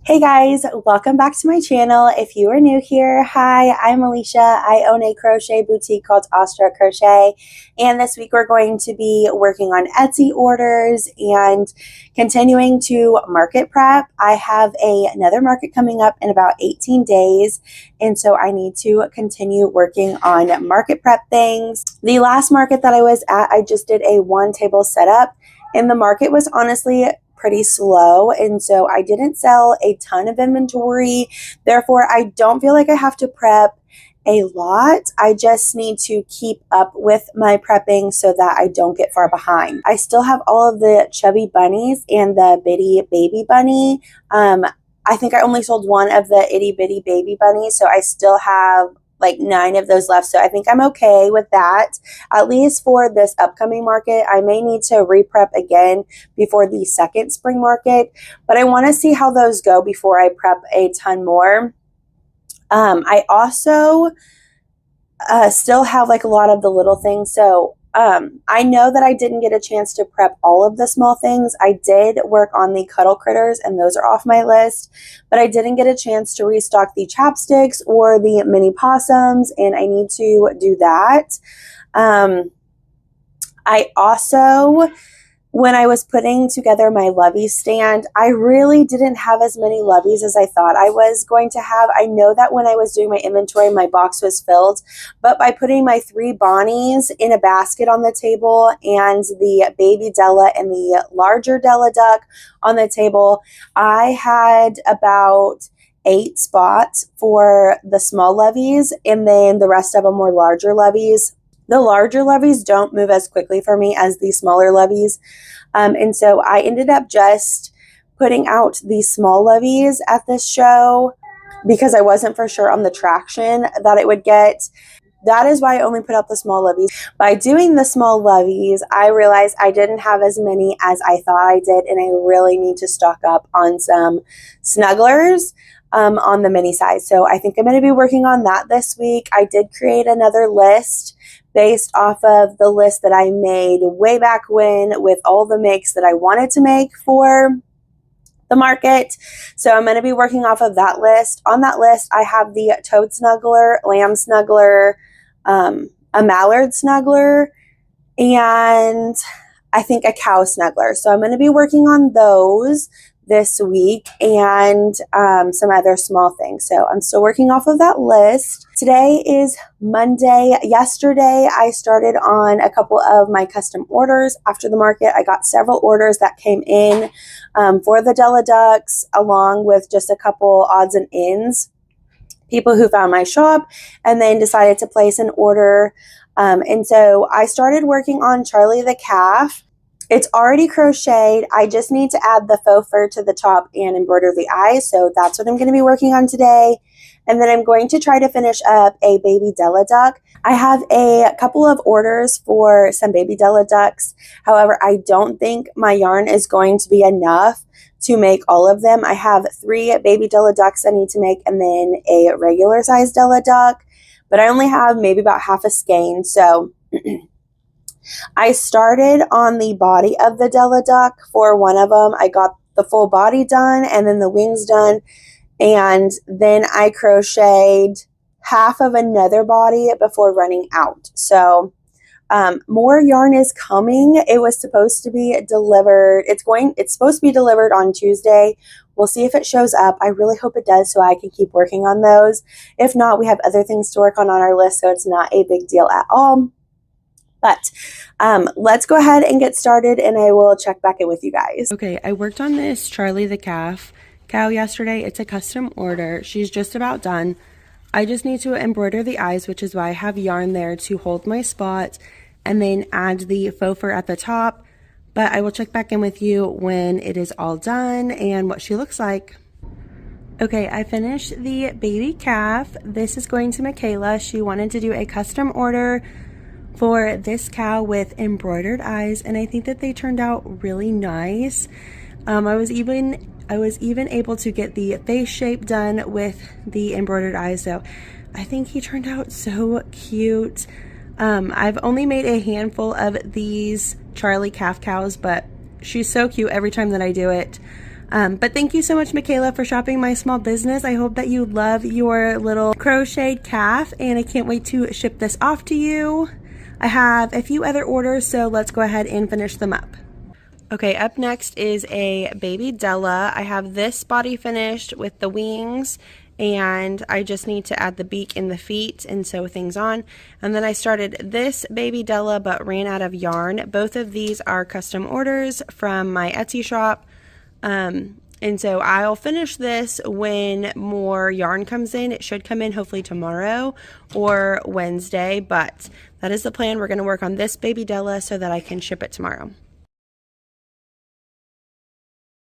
Hey guys, welcome back to my channel. If you are new here, hi, I'm Alicia. I own a crochet boutique called Awestruck Crochet, and this week we're going to be working on Etsy orders and continuing to market prep. I have another market coming up in about 18 days, and so I need to continue working on market prep things. The last market that I was at, I just did a one table setup, and the market was honestly pretty slow, and so I didn't sell a ton of inventory. Therefore, I don't feel like I have to prep a lot. I just need to keep up with my prepping so that I don't get far behind. I still have all of the chubby bunnies and the bitty baby bunny. I think I only sold one of the itty bitty baby bunnies, so I still have like 9 of those left. So I think I'm okay with that, at least for this upcoming market. I may need to re-prep again before the second spring market, but I want to see how those go before I prep a ton more. I also still have like a lot of the little things. So I know that I didn't get a chance to prep all of the small things. I did work on the cuddle critters, and those are off my list, but I didn't get a chance to restock the chapsticks or the mini possums, and I need to do that. I also, when I was putting together my lovey stand, I really didn't have as many loveys as I thought I was going to have. I know that when I was doing my inventory, my box was filled, but by putting my 3 Bonnies in a basket on the table and the baby Della and the larger Della duck on the table, I had about 8 spots for the small loveys, and then the rest of them were larger loveys. The larger loveys don't move as quickly for me as the smaller loveys. And so I ended up just putting out the small loveys at this show because I wasn't for sure on the traction that it would get. That is why I only put out the small loveys. By doing the small loveys, I realized I didn't have as many as I thought I did, and I really need to stock up on some snugglers on the mini size. So I think I'm going to be working on that this week. I did create another list based off of the list that I made way back when with all the makes that I wanted to make for the market. So I'm going to be working off of that list. On that list, I have the toad snuggler, lamb snuggler, a mallard snuggler, and I think a cow snuggler. So I'm going to be working on those this week and some other small things. So I'm still working off of that list. Today is Monday. Yesterday, I started on a couple of my custom orders after the market. I got several orders that came in for the Della ducks, along with just a couple odds and ends. People who found my shop and then decided to place an order. And so I started working on Charlie the calf. It's already crocheted. I just need to add the faux fur to the top and embroider the eyes. So that's what I'm going to be working on today. And then I'm going to try to finish up a baby Della duck. I have a couple of orders for some baby Della ducks. However, I don't think my yarn is going to be enough to make all of them. I have 3 baby Della ducks I need to make, and then a regular size Della duck. But I only have maybe about half a skein. So I started on the body of the Della duck for one of them. I got the full body done and then the wings done. And then I crocheted half of another body before running out. So more yarn is coming. It was supposed to be delivered. It's supposed to be delivered on Tuesday. We'll see if it shows up. I really hope it does so I can keep working on those. If not, we have other things to work on our list, so it's not a big deal at all. But let's go ahead and get started, and I will check back in with you guys. Okay, I worked on this Charlie the calf cow yesterday. It's a custom order. She's just about done. I just need to embroider the eyes, which is why I have yarn there to hold my spot, and then add the faux fur at the top. But I will check back in with you when it is all done and what she looks like. Okay, I finished the baby calf. This is going to Michaela. She wanted to do a custom order for this cow with embroidered eyes, and I think that they turned out really nice. I was even able to get the face shape done with the embroidered eyes, so I think he turned out so cute. I've only made a handful of these Charlie calf cows, but she's so cute every time that I do it. But thank you so much, Michaela, for shopping my small business. I hope that you love your little crocheted calf, and I can't wait to ship this off to you. I have a few other orders, so let's go ahead and finish them up. Okay, up next is a baby Della. I have this body finished with the wings, and I just need to add the beak and the feet and sew things on. And then I started this baby Della but ran out of yarn. Both of these are custom orders from my Etsy shop. And so I'll finish this when more yarn comes in. It should come in hopefully tomorrow or Wednesday, but that is the plan. We're going to work on this baby Della so that I can ship it tomorrow.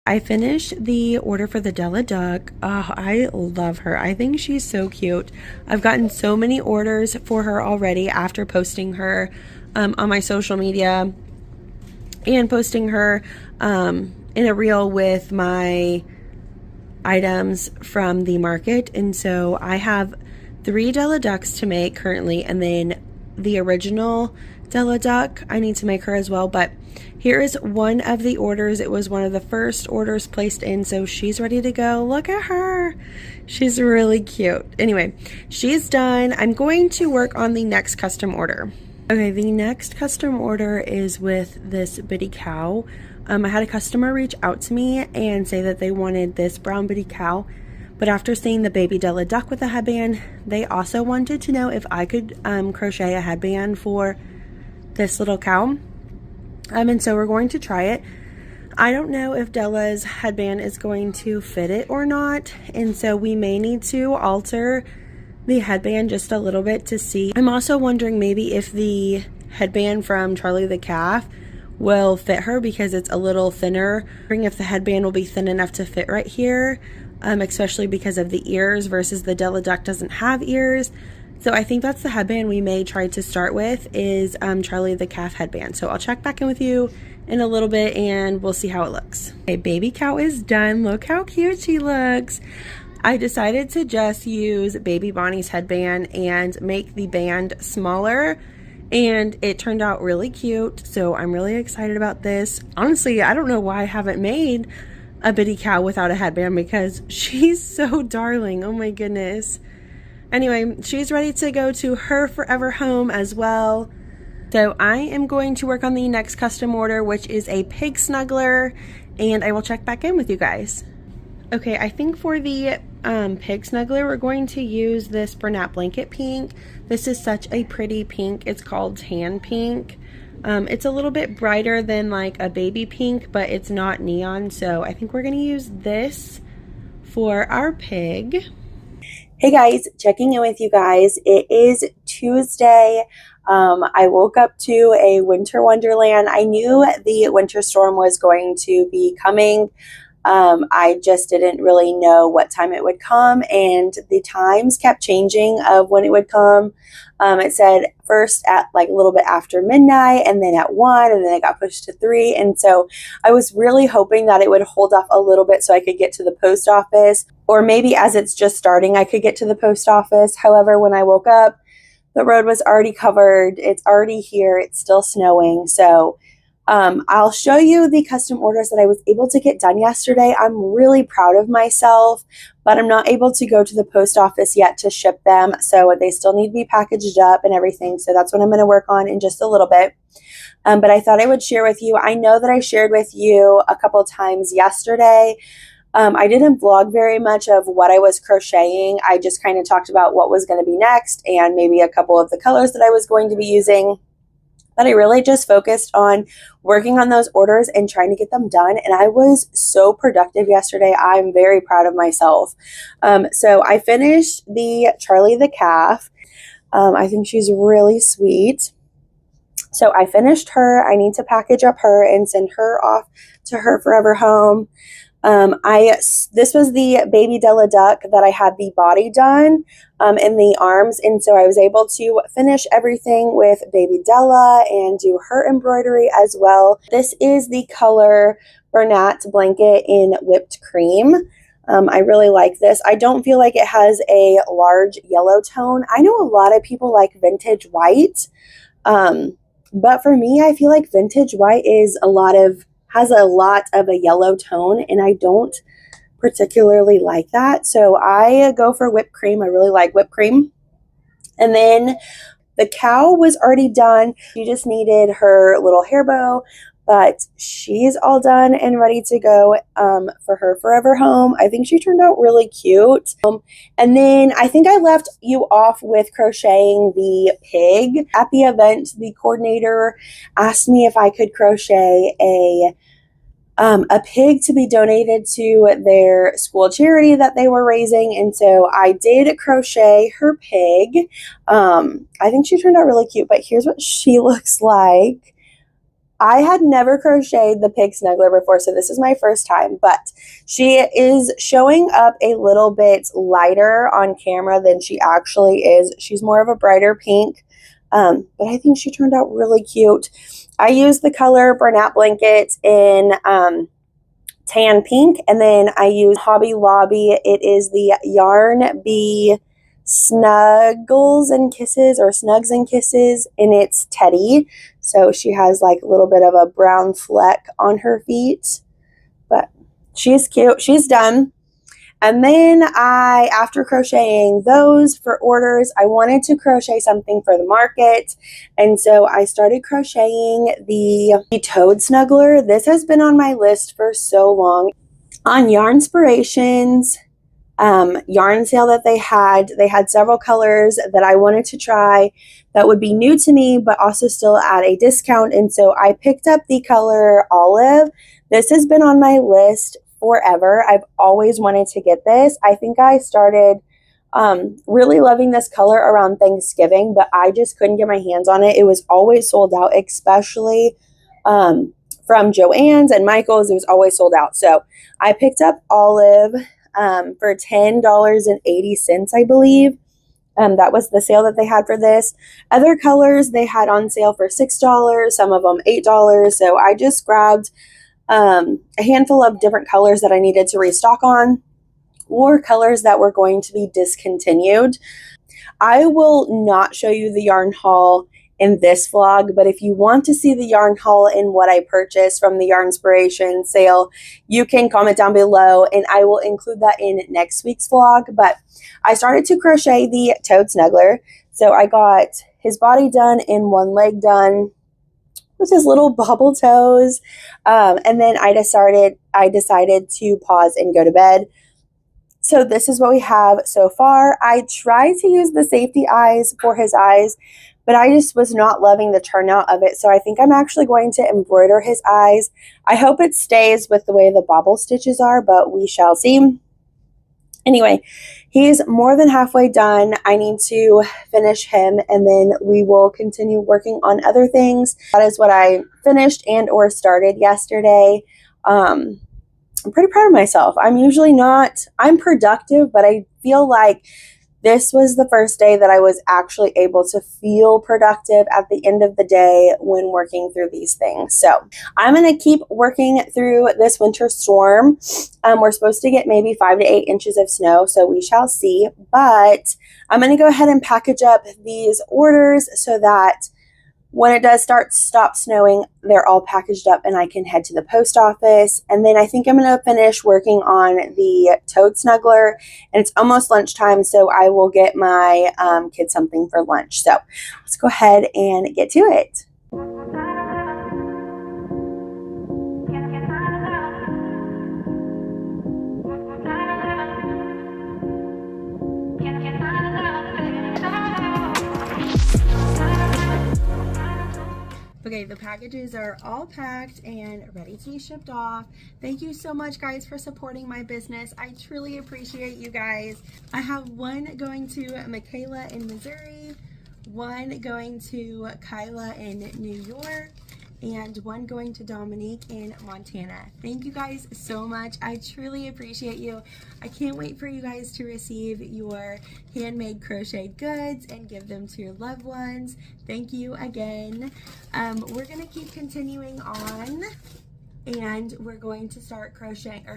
I finished the order for the Della duck. Oh, I love her. I think she's so cute. I've gotten so many orders for her already after posting her on my social media and posting her in a reel with my items from the market. And so I have 3 Della ducks to make currently, and then the original Della duck I need to make her as well. But here is one of the orders. It was one of the first orders placed in, so she's ready to go. Look at her. She's really cute. Anyway, she's done. I'm going to work on the next custom order. Okay, the next custom order is with this bitty cow. I had a customer reach out to me and say that they wanted this brown bitty cow, but after seeing the baby Della duck with a headband, they also wanted to know if I could crochet a headband for this little cow. And so we're going to try it. I don't know if Della's headband is going to fit it or not, and so we may need to alter the headband just a little bit to see. I'm also wondering maybe if the headband from Charlie the Calf will fit her because it's a little thinner. If the headband will be thin enough to fit right here, especially because of the ears versus the Della duck doesn't have ears. So I think that's the headband we may try to start with, is Charlie the Calf headband. So I'll check back in with you in a little bit and we'll see how it looks. Okay, baby cow is done. Look how cute she looks. I decided to just use baby Bonnie's headband and make the band smaller, and it turned out really cute. So I'm really excited about this. Honestly, I don't know why I haven't made a bitty cow without a headband because she's so darling. Oh my goodness. Anyway, she's ready to go to her forever home as well. So I am going to work on the next custom order, which is a pig snuggler, and I will check back in with you guys. Okay, I think for the pig snuggler, we're going to use this Bernat blanket pink. This is such a pretty pink. It's called tan pink. It's a little bit brighter than like a baby pink, but it's not neon. So I think we're going to use this for our pig. Hey guys, checking in with you guys. It is Tuesday. I woke up to a winter wonderland. I knew the winter storm was going to be coming. I just didn't really know what time it would come, and the times kept changing of when it would come. It said first at like a little bit after midnight, and then at 1, and then it got pushed to 3. And so I was really hoping that it would hold off a little bit so I could get to the post office, or maybe as it's just starting, I could get to the post office. However, when I woke up, the road was already covered. It's already here. It's still snowing. So I'll show you the custom orders that I was able to get done yesterday. I'm really proud of myself, but I'm not able to go to the post office yet to ship them. So they still need to be packaged up and everything. So that's what I'm going to work on in just a little bit. But I thought I would share with you. I know that I shared with you a couple times yesterday. I didn't vlog very much of what I was crocheting. I just kind of talked about what was going to be next and maybe a couple of the colors that I was going to be using. But I really just focused on working on those orders and trying to get them done. And I was so productive yesterday. I'm very proud of myself. So I finished the Charlie the Calf. I think she's really sweet. So I finished her. I need to package up her and send her off to her forever home. This was the baby Della duck that I had the body done in the arms, and so I was able to finish everything with baby Della and do her embroidery as well. This is the color Bernat blanket in whipped cream. I really like this. I don't feel like it has a large yellow tone. I know a lot of people like vintage white, but for me, I feel like vintage white is a lot of has a lot of a yellow tone, and I don't particularly like that. So I go for whipped cream. I really like whipped cream. And then the cow was already done. She just needed her little hair bow, but she's all done and ready to go for her forever home. I think she turned out really cute. And then I think I left you off with crocheting the pig. At the event, the coordinator asked me if I could crochet a pig to be donated to their school charity that they were raising. And so I did crochet her pig. I think she turned out really cute, but here's what she looks like. I had never crocheted the pig snuggler before, so this is my first time, but she is showing up a little bit lighter on camera than she actually is. She's more of a brighter pink, but I think she turned out really cute. I used the color Bernat Blanket in tan pink, and then I used Hobby Lobby. It is the Yarn Bee Snuggles and Kisses, or Snugs and Kisses, and it's Teddy. So she has like a little bit of a brown fleck on her feet, but she's cute. She's done. And then after crocheting those for orders, I wanted to crochet something for the market. And so I started crocheting the toad snuggler. This has been on my list for so long. On Yarnspirations yarn sale that they had several colors that I wanted to try that would be new to me, but also still at a discount. And so I picked up the color Olive. This has been on my list forever. I've always wanted to get this. I think I started really loving this color around Thanksgiving, but I just couldn't get my hands on it. It was always sold out, especially from Joann's and Michael's. It was always sold out. So I picked up Olive for $10.80, I believe. That was the sale that they had for this. Other colors they had on sale for $6, some of them $8. So I just grabbed a handful of different colors that I needed to restock on, or colors that were going to be discontinued. I will not show you the yarn haul in this vlog, but if you want to see the yarn haul and what I purchased from the Yarnspiration sale, you can comment down below and I will include that in next week's vlog. But I started to crochet the toad snuggler. So I got his body done and one leg done with his little bobble toes. And then I decided to pause and go to bed. So this is what we have so far. I tried to use the safety eyes for his eyes, but I just was not loving the turnout of it. So I think I'm actually going to embroider his eyes. I hope it stays with the way the bobble stitches are, but we shall see. Anyway, he's more than halfway done. I need to finish him and then we will continue working on other things. That is what I finished and or started yesterday. I'm pretty proud of myself. I'm productive, but I feel like this was the first day that I was actually able to feel productive at the end of the day when working through these things. So I'm going to keep working through this winter storm. We're supposed to get maybe 5 to 8 inches of snow, so we shall see. But I'm going to go ahead and package up these orders so that when it does stop snowing, they're all packaged up and I can head to the post office. And then I think I'm going to finish working on the toad snuggler, and it's almost lunchtime, so I will get my kids something for lunch. So let's go ahead and get to it. Okay, the packages are all packed and ready to be shipped off. Thank you so much, guys, for supporting my business. I truly appreciate you guys. I have one going to Michaela in Missouri, one going to Kyla in New York, and one going to Dominique in Montana. Thank you guys so much. I truly appreciate you. I can't wait for you guys to receive your handmade crocheted goods and give them to your loved ones. Thank you again. We're gonna keep continuing on, and we're going to start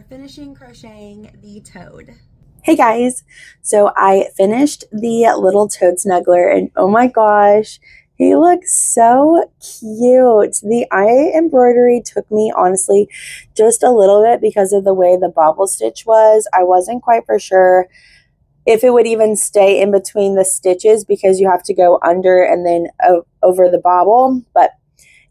finishing crocheting the toad. Hey guys, so I finished the little toad snuggler and oh my gosh, He looks so cute. The eye embroidery took me, honestly, just a little bit because of the way the bobble stitch was. I wasn't quite for sure if it would even stay in between the stitches because you have to go under and then over the bobble, but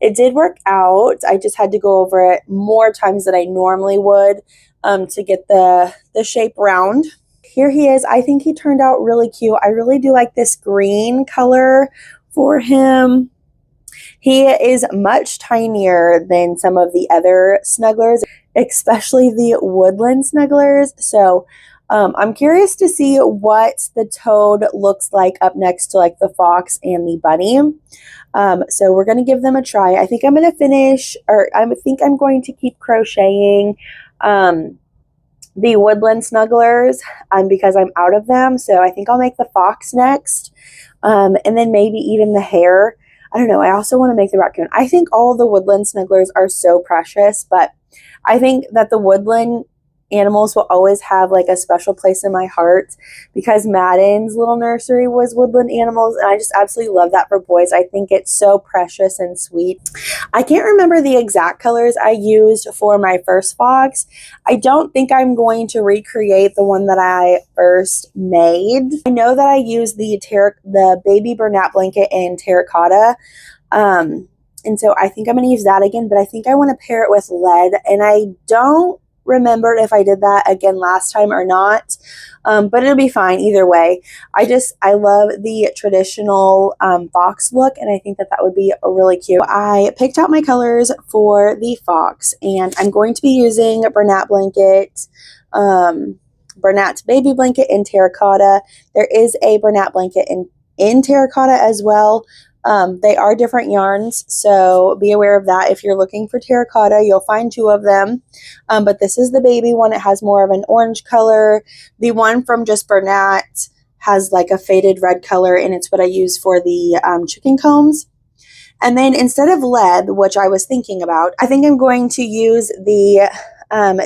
it did work out. I just had to go over it more times than I normally would to get the shape round. Here he is. I think he turned out really cute. I really do like this green color for him. He is much tinier than some of the other snugglers, especially the woodland snugglers. So I'm curious to see what the toad looks like up next to like the fox and the bunny. So we're going to give them a try. I think I'm going to finish, or I think I'm going to keep crocheting the woodland snugglers because I'm out of them. So I think I'll make the fox next, and then maybe even the hare. I don't know. I also want to make the raccoon. I think all the woodland snugglers are so precious, but I think that the woodland animals will always have like a special place in my heart because Madden's little nursery was woodland animals, and I just absolutely love that for boys. I think it's so precious and sweet. I can't remember the exact colors I used for my first fox. I don't think I'm going to recreate the one that I first made. I know that I used the baby Bernat blanket in terracotta. And so I think I'm going to use that again, but I think I want to pair it with lead, and I don't remember if I did that again last time or not, but it'll be fine either way. I love the traditional fox look, and I think that would be really cute. I picked out my colors for the fox, and I'm going to be using Bernat blanket, Bernat's baby blanket in terracotta. There is a Bernat blanket in terracotta as well. They are different yarns, so be aware of that. If you're looking for terracotta, you'll find two of them, but this is the baby one. It has more of an orange color. The one from just Bernat has like a faded red color, and it's what I use for the chicken combs. And then instead of lead, which I was thinking about, I think I'm going to use the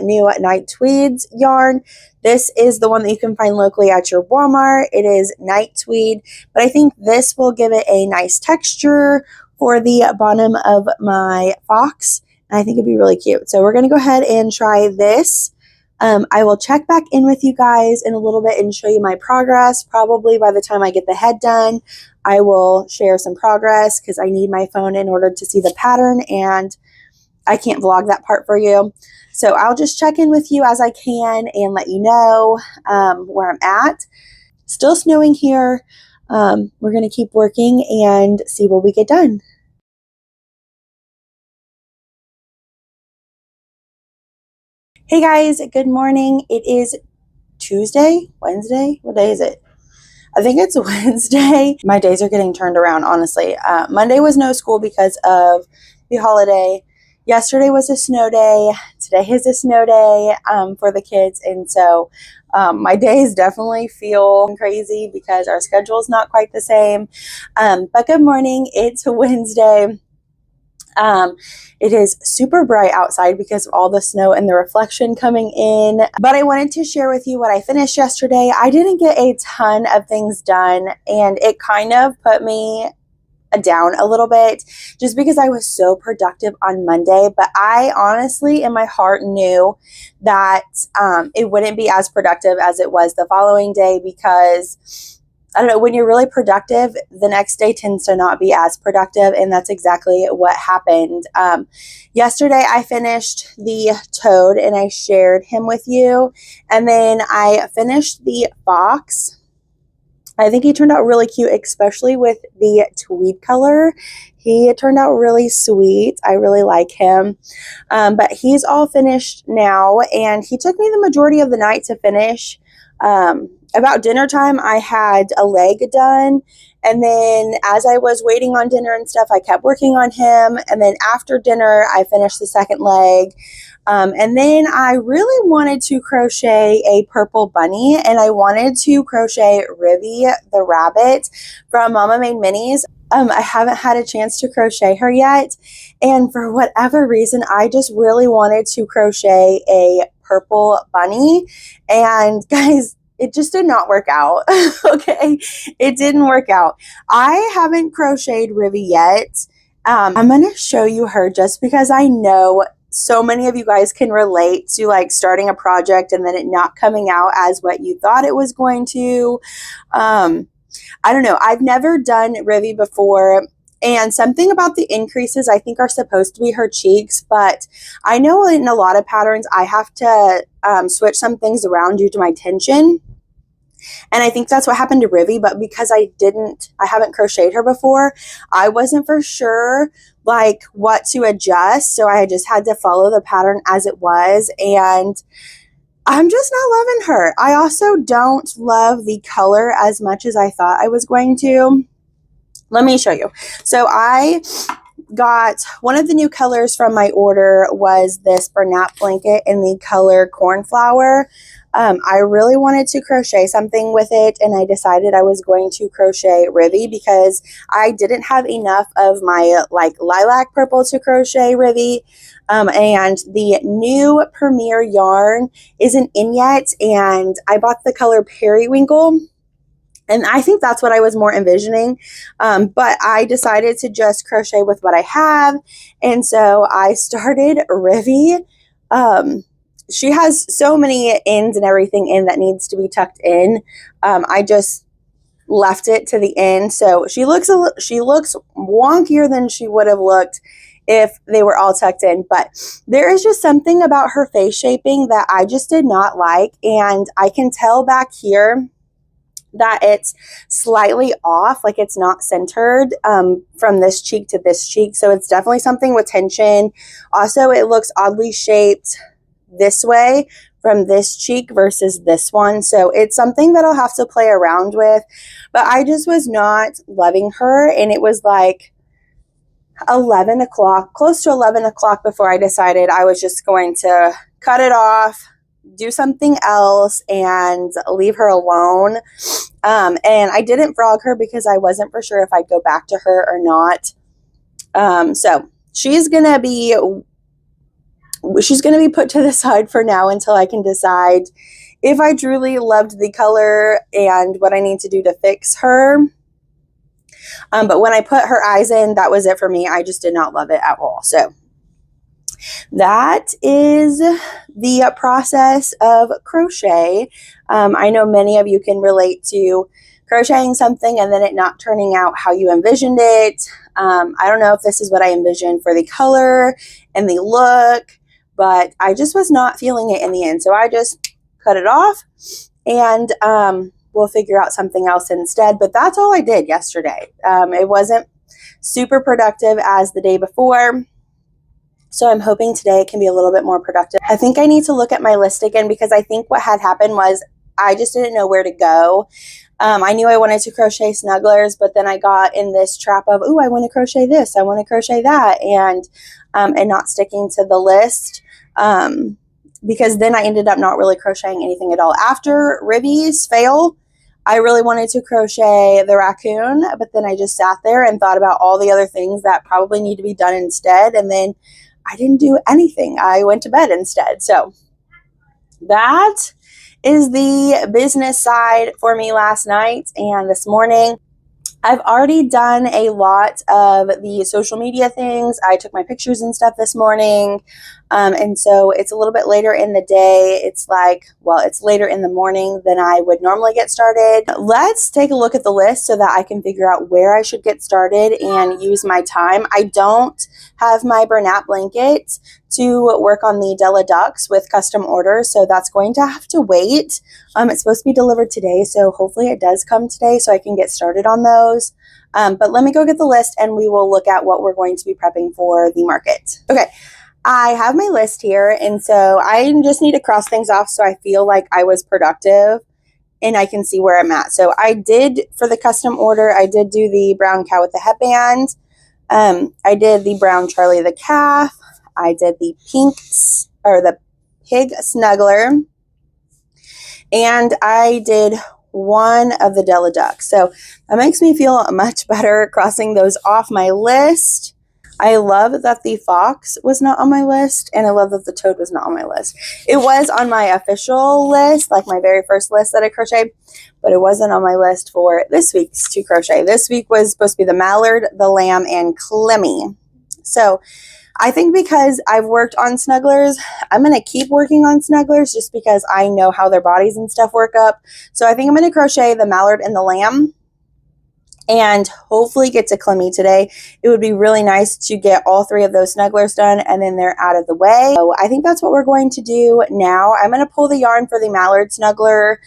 new Night Tweeds yarn. This is the one that you can find locally at your Walmart. It is Night Tweed, but I think this will give it a nice texture for the bottom of my fox, and I think it'd be really cute. So we're going to go ahead and try this. I will check back in with you guys in a little bit and show you my progress. Probably by the time I get the head done, I will share some progress because I need my phone in order to see the pattern, and I can't vlog that part for you. So I'll just check in with you as I can and let you know where I'm at. Still snowing here. We're going to keep working and see what we get done. Hey guys, good morning. It is Tuesday, Wednesday. What day is it? I think it's Wednesday. My days are getting turned around, honestly. Monday was no school because of the holiday. Yesterday was a snow day. Today is a snow day for the kids. And so my days definitely feel crazy because our schedule is not quite the same. But good morning. It's Wednesday. It is super bright outside because of all the snow and the reflection coming in. But I wanted to share with you what I finished yesterday. I didn't get a ton of things done, and it kind of put me down a little bit just because I was so productive on Monday. But I honestly in my heart knew that it wouldn't be as productive as it was the following day because I don't know, when you're really productive, the next day tends to not be as productive, and that's exactly what happened. Yesterday I finished the toad and I shared him with you, and then I finished the fox. I think he turned out really cute, especially with the tweed color. He turned out really sweet. I really like him. But he's all finished now, and he took me the majority of the night to finish. About dinner time, I had a leg done, and then as I was waiting on dinner and stuff, I kept working on him, and then after dinner, I finished the second leg. And then I really wanted to crochet a purple bunny, and I wanted to crochet Ribby the rabbit from Mama Made Minis. I haven't had a chance to crochet her yet, and for whatever reason, I just really wanted to crochet a purple bunny. And guys, it just did not work out. Okay, it didn't work out. I haven't crocheted Rivy yet. I'm going to show you her just because I know so many of you guys can relate to like starting a project and then it not coming out as what you thought it was going to. I don't know. I've never done Rivy before. And something about the increases I think are supposed to be her cheeks, but I know in a lot of patterns I have to switch some things around due to my tension. And I think that's what happened to Rivy, but because I haven't crocheted her before, I wasn't for sure like what to adjust. So I just had to follow the pattern as it was. And I'm just not loving her. I also don't love the color as much as I thought I was going to. Let me show you. So I got one of the new colors from my order was this Bernat blanket in the color Cornflower. I really wanted to crochet something with it, and I decided I was going to crochet Rivy because I didn't have enough of my like lilac purple to crochet Rivy. And the new Premier yarn isn't in yet, and I bought the color Periwinkle. And I think that's what I was more envisioning. But I decided to just crochet with what I have. And so I started Rivy. She has so many ends and everything in that needs to be tucked in. I just left it to the end. So she looks wonkier than she would have looked if they were all tucked in. But there is just something about her face shaping that I just did not like. And I can tell back here that it's slightly off, like it's not centered from this cheek to this cheek. So it's definitely something with tension. Also, it looks oddly shaped this way from this cheek versus this one. So it's something that I'll have to play around with. But I just was not loving her. And it was like 11 o'clock, close to 11 o'clock before I decided I was just going to cut it off, do something else, and leave her alone. And I didn't frog her because I wasn't for sure if I'd go back to her or not. So she's gonna be put to the side for now until I can decide if I truly loved the color and what I need to do to fix her. But when I put her eyes in, that was it for me. I just did not love it at all. So that is the process of crochet. I know many of you can relate to crocheting something and then it not turning out how you envisioned it. I don't know if this is what I envisioned for the color and the look, but I just was not feeling it in the end. So I just cut it off and we'll figure out something else instead. But that's all I did yesterday. It wasn't super productive as the day before. So I'm hoping today it can be a little bit more productive. I think I need to look at my list again because I think what had happened was I just didn't know where to go. I knew I wanted to crochet snugglers, but then I got in this trap of, I want to crochet this, I want to crochet that, and not sticking to the list. Because then I ended up not really crocheting anything at all. After Rivy's fail, I really wanted to crochet the raccoon, but then I just sat there and thought about all the other things that probably need to be done instead, and then I didn't do anything. I went to bed instead. So that is the business side for me last night and this morning. I've already done a lot of the social media things. I took my pictures and stuff this morning. And so it's a little bit later in the day. It's later in the morning than I would normally get started. Let's take a look at the list so that I can figure out where I should get started and use my time. I don't have my Bernat blanket to work on the Della ducks with custom orders, so that's going to have to wait. It's supposed to be delivered today, so hopefully it does come today so I can get started on those. But let me go get the list and we will look at what we're going to be prepping for the market. Okay, I have my list here, and so I just need to cross things off so I feel like I was productive and I can see where I'm at. So I did, for the custom order, I did do the brown cow with the headband. I did the brown Charlie the calf. I did the the pig snuggler. And I did one of the Della ducks. So that makes me feel much better crossing those off my list. I love that the fox was not on my list, and I love that the toad was not on my list. It was on my official list, like my very first list that I crocheted, but it wasn't on my list for this week's to crochet. This week was supposed to be the mallard, the lamb, and Clemmy. So I think because I've worked on snugglers, I'm going to keep working on snugglers just because I know how their bodies and stuff work up. So I think I'm going to crochet the mallard and the lamb and hopefully get to Clemmy today. It would be really nice to get all 3 of those snugglers done and then they're out of the way. So I think that's what we're going to do now. I'm going to pull the yarn for the Mallard Snuggler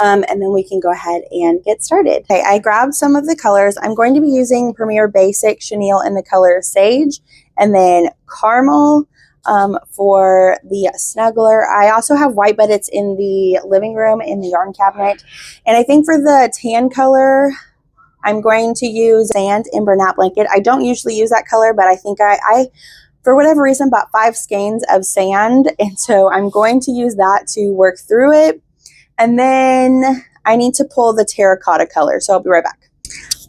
and then we can go ahead and get started. Okay, I grabbed some of the colors. I'm going to be using Premier Basic Chenille in the color Sage and then Caramel for the snuggler. I also have white, but it's in the living room in the yarn cabinet. And I think for the tan color, I'm going to use Sand in Bernat Blanket. I don't usually use that color, but I think I for whatever reason, bought 5 skeins of sand. And so I'm going to use that to work through it. And then I need to pull the terracotta color. So I'll be right back.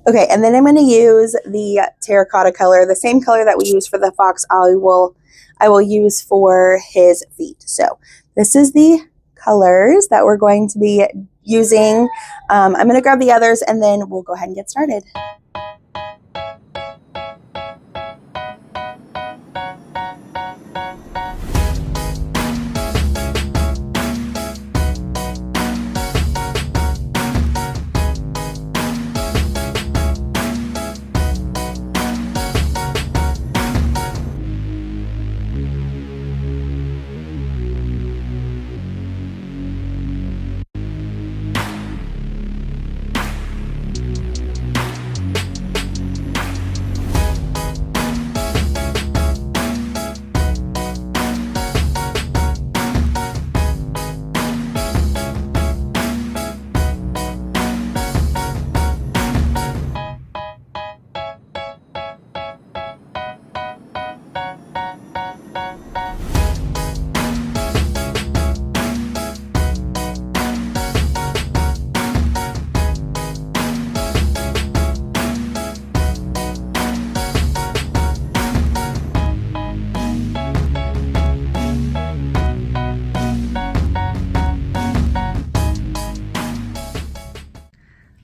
Okay, and then I'm going to use the terracotta color, the same color that we use for the fox. I will use for his feet. So this is the colors that we're going to be using. I'm going to grab the others and then we'll go ahead and get started.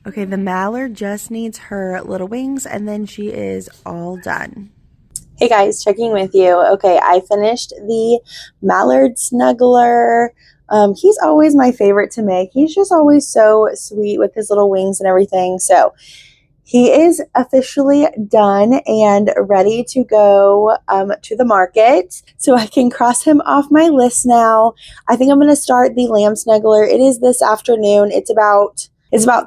Okay, the mallard just needs her little wings and then she is all done. Hey guys, checking with you. Okay, I finished the Mallard Snuggler. He's always my favorite to make. He's just always so sweet with his little wings and everything. So he is officially done and ready to go to the market. So I can cross him off my list now. I think I'm going to start the lamb snuggler. It is this afternoon. It's about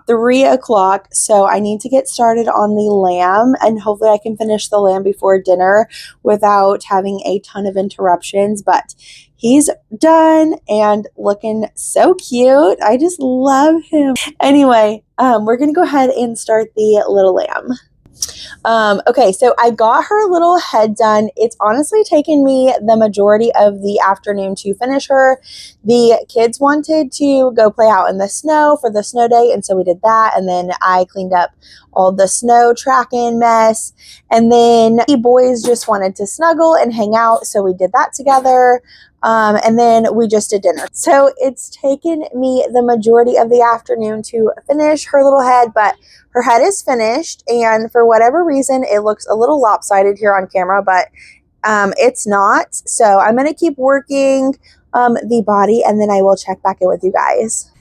3 o'clock, so I need to get started on the lamb, and hopefully I can finish the lamb before dinner without having a ton of interruptions, but he's done and looking so cute. I just love him. Anyway, we're going to go ahead and start the little lamb. Okay, so I got her little head done. It's honestly taken me the majority of the afternoon to finish her. The kids wanted to go play out in the snow for the snow day, and so we did that, and then I cleaned up all the snow tracking mess, and then the boys just wanted to snuggle and hang out, so we did that together. And then we just did dinner. So it's taken me the majority of the afternoon to finish her little head, but her head is finished, and for whatever reason, it looks a little lopsided here on camera, but it's not. So I'm going to keep working the body, and then I will check back in with you guys.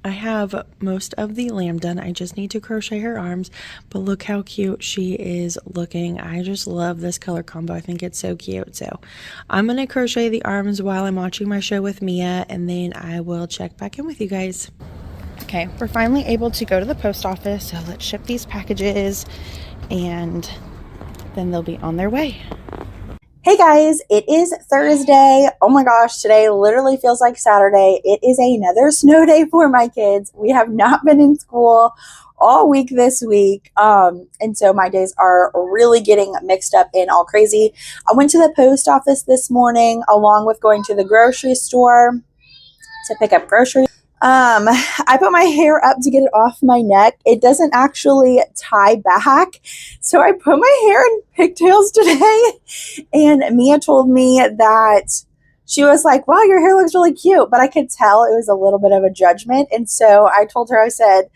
I have most of the lamb done. I just need to crochet her arms, but look how cute she is looking. I just love this color combo. I think it's so cute. So I'm going to crochet the arms while I'm watching my show with Mia, and then I will check back in with you guys. Okay, we're finally able to go to the post office, so let's ship these packages, and then they'll be on their way. Hey guys, it is Thursday. Oh my gosh, today literally feels like Saturday. It is another snow day for my kids. We have not been in school all week this week. And so my days are really getting mixed up and all crazy. I went to the post office this morning along with going to the grocery store to pick up groceries. I put my hair up to get it off my neck. It doesn't actually tie back. So I put my hair in pigtails today. And Mia told me that she was like, wow, your hair looks really cute. But I could tell it was a little bit of a judgment. And so I told her, I said,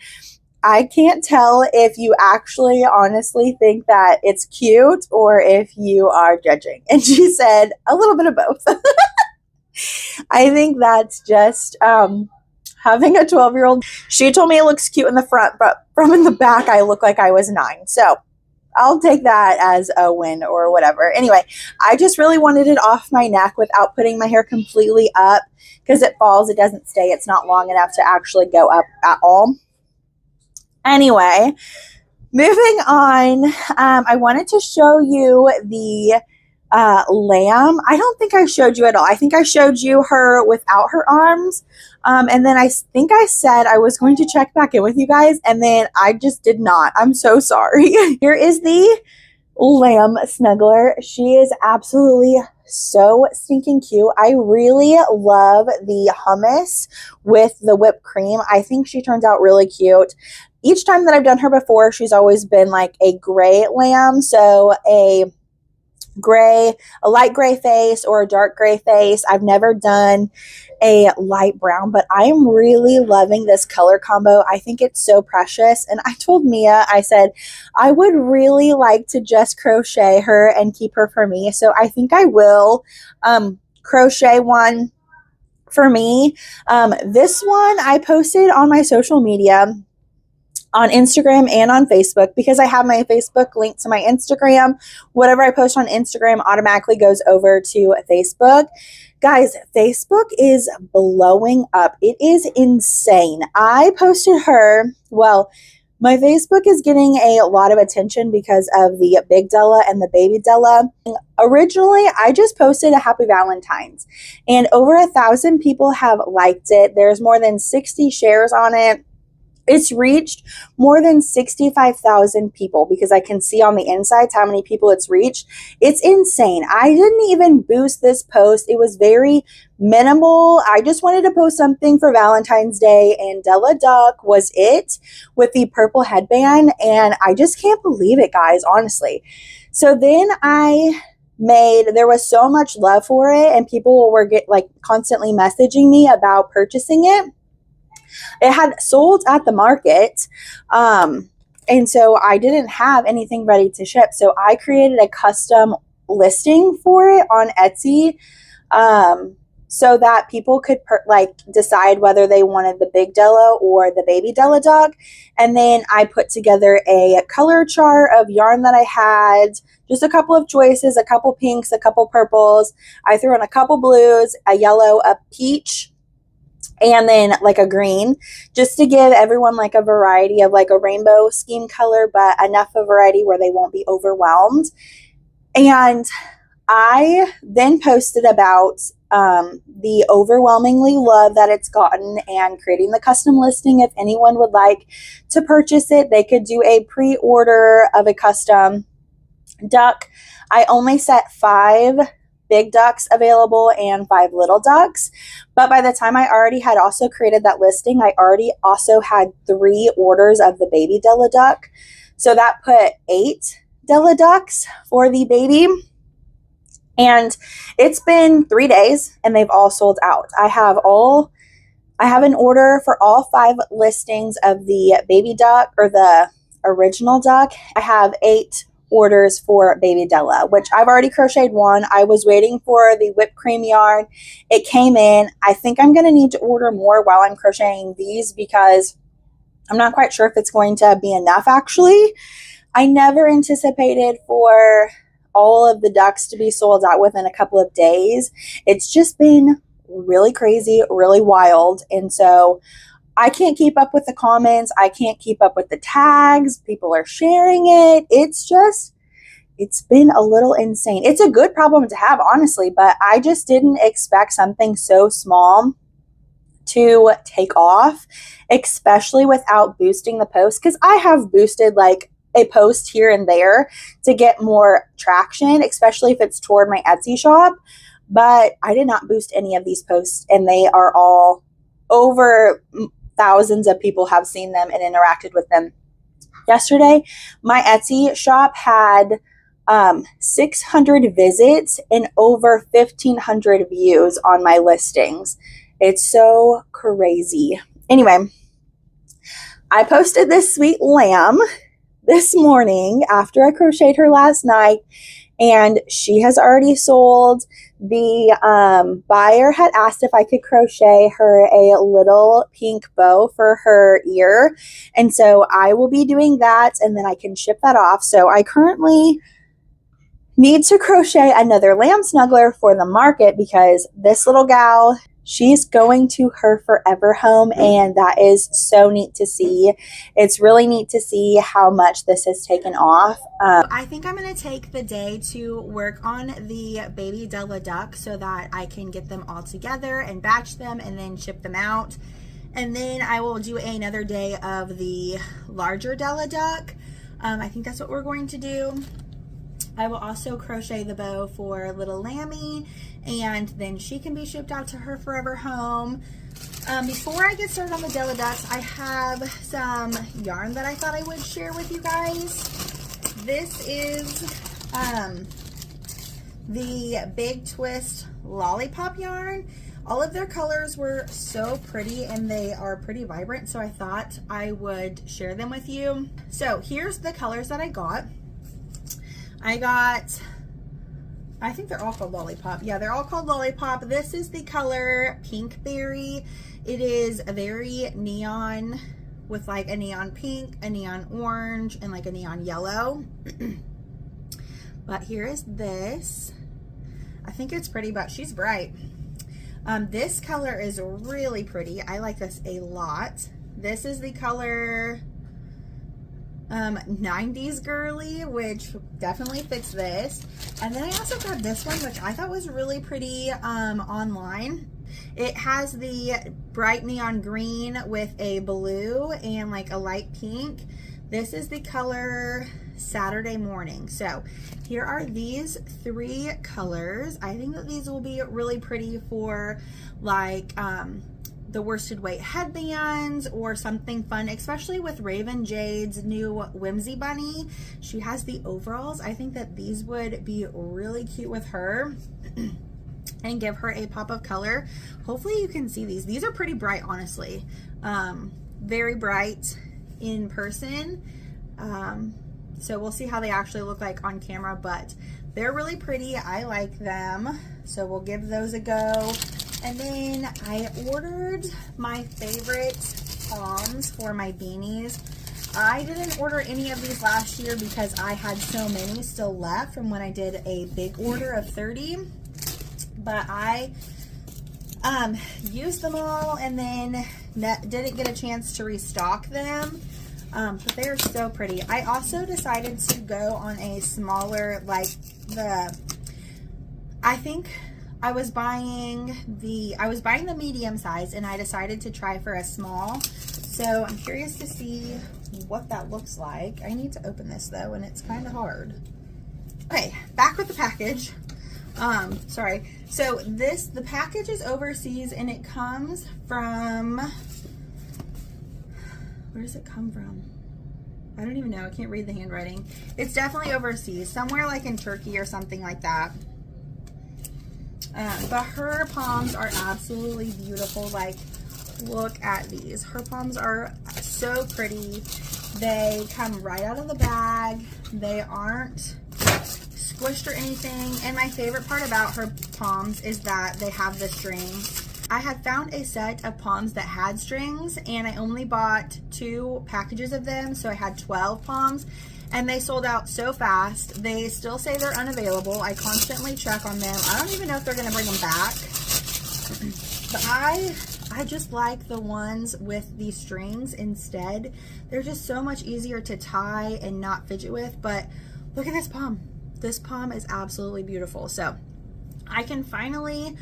I can't tell if you actually honestly think that it's cute or if you are judging. And she said, a little bit of both. I think that's just having a 12-year-old. She told me it looks cute in the front, but from in the back, I look like I was 9. So I'll take that as a win or whatever. Anyway, I just really wanted it off my neck without putting my hair completely up because it falls. It doesn't stay. It's not long enough to actually go up at all. Anyway, moving on, I wanted to show you the lamb. I don't think I showed you at all. I think I showed you her without her arms. And then I think I said I was going to check back in with you guys, and then I just did not. I'm so sorry. Here is the lamb snuggler. She is absolutely so stinking cute. I really love the hummus with the whipped cream. I think she turns out really cute. Each time that I've done her before, she's always been like a gray lamb. So a light gray face or a dark gray face. I've never done a light brown, but I am really loving this color combo. I think it's so precious. And I told Mia, I said, I would really like to just crochet her and keep her for me. So I think I will crochet one for me. This one I posted on my social media on Instagram and on Facebook because I have my Facebook linked to my Instagram. Whatever I post on Instagram automatically goes over to Facebook. Guys, Facebook is blowing up. It is insane. I posted her, well, my Facebook is getting a lot of attention because of the big Della and the baby Della. Originally, I just posted a happy Valentine's and over 1,000 people have liked it. There's more than 60 shares on it. It's reached more than 65,000 people because I can see on the insides how many people it's reached. It's insane. I didn't even boost this post. It was very minimal. I just wanted to post something for Valentine's Day, and Della Duck was it with the purple headband, and I just can't believe it, guys, honestly. So then there was so much love for it, and people were constantly messaging me about purchasing it. It had sold at the market, and so I didn't have anything ready to ship. So I created a custom listing for it on Etsy, so that people could decide whether they wanted the big Della or the baby Della Duck. And then I put together a color chart of yarn that I had, just a couple of choices, a couple pinks, a couple purples. I threw in a couple blues, a yellow, a peach, and then like a green, just to give everyone like a variety of like a rainbow scheme color, but enough of variety where they won't be overwhelmed. And I then posted about the overwhelmingly love that it's gotten and creating the custom listing. If anyone would like to purchase it, they could do a pre-order of a custom duck. I only set 5 big ducks available and 5 little ducks, but by the time I already had also created that listing, I already also had 3 orders of the baby Della Duck. So that put 8 Della Ducks for the baby, and it's been 3 days and they've all sold out. I have an order for all 5 listings of the baby duck or the original duck. I have 8 orders for baby Della, which I've already crocheted 1. I was waiting for the whipped cream yarn. It came in. I think I'm going to need to order more while I'm crocheting these because I'm not quite sure if it's going to be enough actually. I never anticipated for all of the ducks to be sold out within a couple of days. It's just been really crazy, really wild. And so I can't keep up with the comments. I can't keep up with the tags. People are sharing it. It's been a little insane. It's a good problem to have, honestly, but I just didn't expect something so small to take off, especially without boosting the post, because I have boosted like a post here and there to get more traction, especially if it's toward my Etsy shop, but I did not boost any of these posts, and they are all over thousands of people have seen them and interacted with them. Yesterday, my Etsy shop had 600 visits and over 1,500 views on my listings. It's so crazy. Anyway, I posted this sweet lamb this morning after I crocheted her last night, and she has already sold. The buyer had asked if I could crochet her a little pink bow for her ear, and so I will be doing that, and then I can ship that off. So I currently need to crochet another lamb snuggler for the market because this little gal, she's going to her forever home, and that is so neat to see. It's really neat to see how much this has taken off. I think I'm going to take the day to work on the baby Della duck so that I can get them all together and batch them and then ship them out. And then I will do another day of the larger Della duck. I think that's what we're going to do. I will also crochet the bow for little Lammy, and then she can be shipped out to her forever home. Before I get started on the Della ducks, I have some yarn that I thought I would share with you guys. This is the Big Twist Lollipop yarn. All of their colors were so pretty and they are pretty vibrant, so I thought I would share them with you. So here's the colors that I got. I think they're all called Lollipop. Yeah, they're all called Lollipop. This is the color Pink Berry. It is a very neon with like a neon pink, a neon orange, and like a neon yellow. But here is this. I think it's pretty, but she's bright. This color is really pretty. I like this a lot. This is the color 90s girly, which definitely fits this. And then I also got this one, which I thought was really pretty online. It has the bright neon green with a blue and like a light pink. This is the color Saturday Morning. So here are these three colors. I think that these will be really pretty for like the worsted weight headbands or something fun, especially with Raven Jade's new Whimsy Bunny. She has the overalls. I think that these would be really cute with her and give her a pop of color. Hopefully you can see these. These are pretty bright, honestly. Very bright in person. So we'll see how they actually look like on camera, but they're really pretty. I like them. So we'll give those a go. And then I ordered my favorite palms for my beanies. I didn't order any of these last year because I had so many still left from when I did a big order of 30. But I used them all and then didn't get a chance to restock them. But they're so pretty. I also decided to go on a smaller, like I think I was buying the medium size, and I decided to try for a small. So I'm curious to see what that looks like. I need to open this though, and it's kind of hard. Okay, back with the package. Sorry. So the package is overseas, and it comes from, where does it come from? I don't even know. I can't read the handwriting. It's definitely overseas, somewhere like in Turkey or something like that. But her palms are absolutely beautiful. Like, look at these. Her palms are so pretty. They come right out of the bag. They aren't squished or anything. And my favorite part about her palms is that they have the strings. I had found a set of palms that had strings, and I only bought 2 packages of them, so I had 12 palms. And they sold out so fast. They still say they're unavailable. I constantly check on them. I don't even know if they're gonna bring them back. But I just like the ones with the strings instead. They're just so much easier to tie and not fidget with. But look at this palm. This palm is absolutely beautiful. So I can finally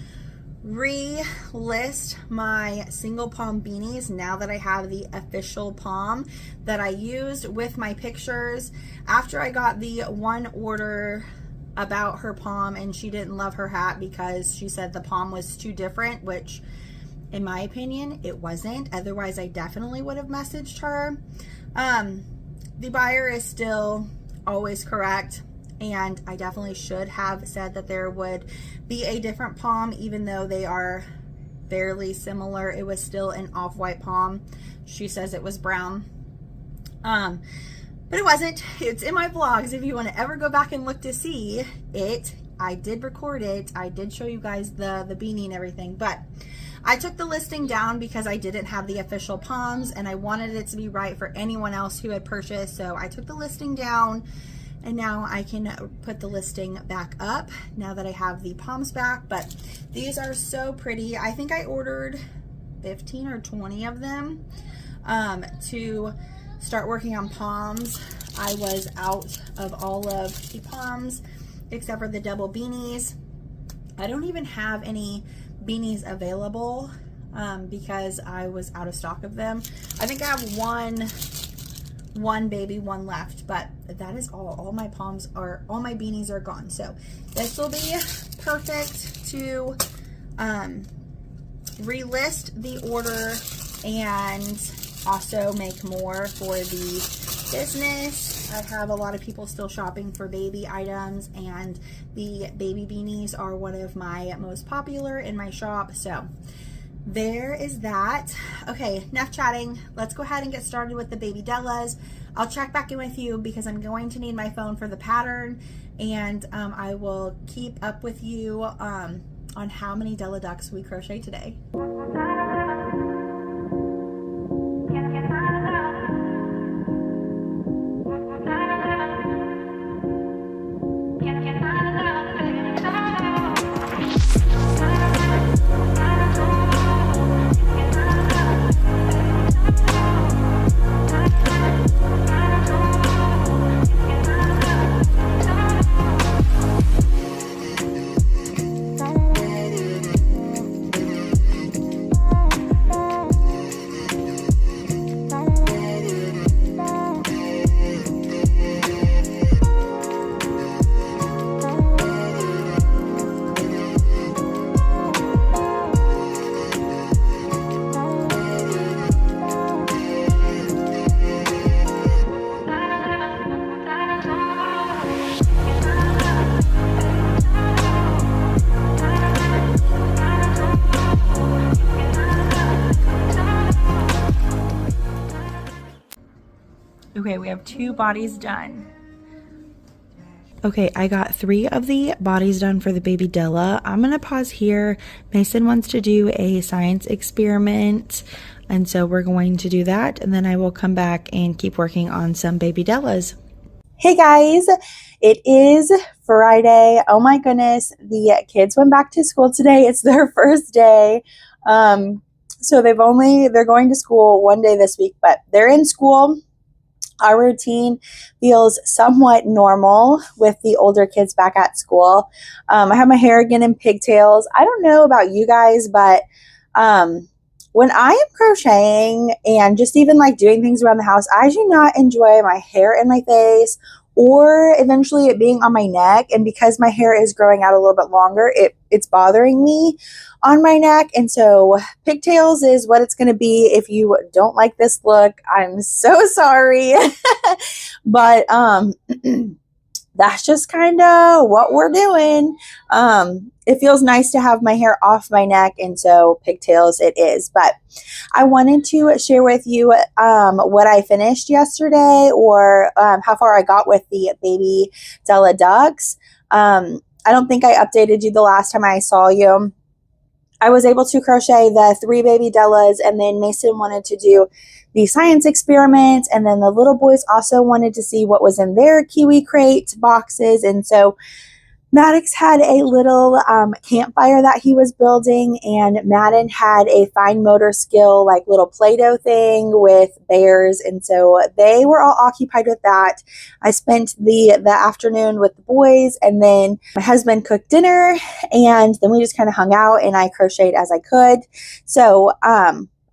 relist my single palm beanies now that I have the official palm that I used with my pictures. After I got the one order about her palm and she didn't love her hat because she said the palm was too different, which In my opinion, it wasn't. Otherwise, I definitely would have messaged her. The buyer is still always correct, and I definitely should have said that there would be a different palm, even though they are fairly similar. It was still an off-white palm. She says it was brown. But it wasn't. It's in my vlogs if you want to ever go back and look to see it. I did record it. I did show you guys the beanie and everything, but I took the listing down because I didn't have the official palms and I wanted it to be right for anyone else who had purchased. So I took the listing down, and now I can put the listing back up now that I have the palms back. But these are so pretty. I think I ordered 15 or 20 of them to start working on palms. I was out of all of the palms except for the double beanies. I don't even have any beanies available because I was out of stock of them. I think I have one baby one left, but that is all my palms are, all my beanies are gone. So this will be perfect to relist the order and also make more for the business. I have a lot of people still shopping for baby items, and the baby beanies are one of my most popular in my shop. So there is that. Okay, enough chatting. Let's go ahead and get started with the baby Dellas. I'll check back in with you because I'm going to need my phone for the pattern, and I will keep up with you on how many Della ducks we crochet today. Okay, we have 2 bodies done. Okay, I got 3 of the bodies done for the baby Della. I'm gonna pause here. Mason wants to do a science experiment, and so we're going to do that, and then I will come back and keep working on some baby Dellas. Hey guys, it is Friday. Oh my goodness, the kids went back to school today. It's their first day. So they're going to school one day this week, but they're in school. Our routine feels somewhat normal with the older kids back at school. I have my hair again in pigtails. I don't know about you guys, but when I am crocheting and just even like doing things around the house, I do not enjoy my hair in my face or eventually it being on my neck. And because my hair is growing out a little bit longer, it's bothering me on my neck. And so pigtails is what it's going to be. If you don't like this look, I'm so sorry. But that's just kind of what we're doing. It feels nice to have my hair off my neck, and so pigtails it is. But I wanted to share with you what I finished yesterday, or how far I got with the baby Della ducks. I don't think I updated you the last time I saw you. I was able to crochet the 3 baby Dellas, and then Mason wanted to do the science experiment, and then the little boys also wanted to see what was in their Kiwi crate boxes. And so Maddox had a little campfire that he was building, and Madden had a fine motor skill, like little Play-Doh thing with bears, and so they were all occupied with that. I spent the afternoon with the boys, and then my husband cooked dinner, and then we just kind of hung out, and I crocheted as I could. So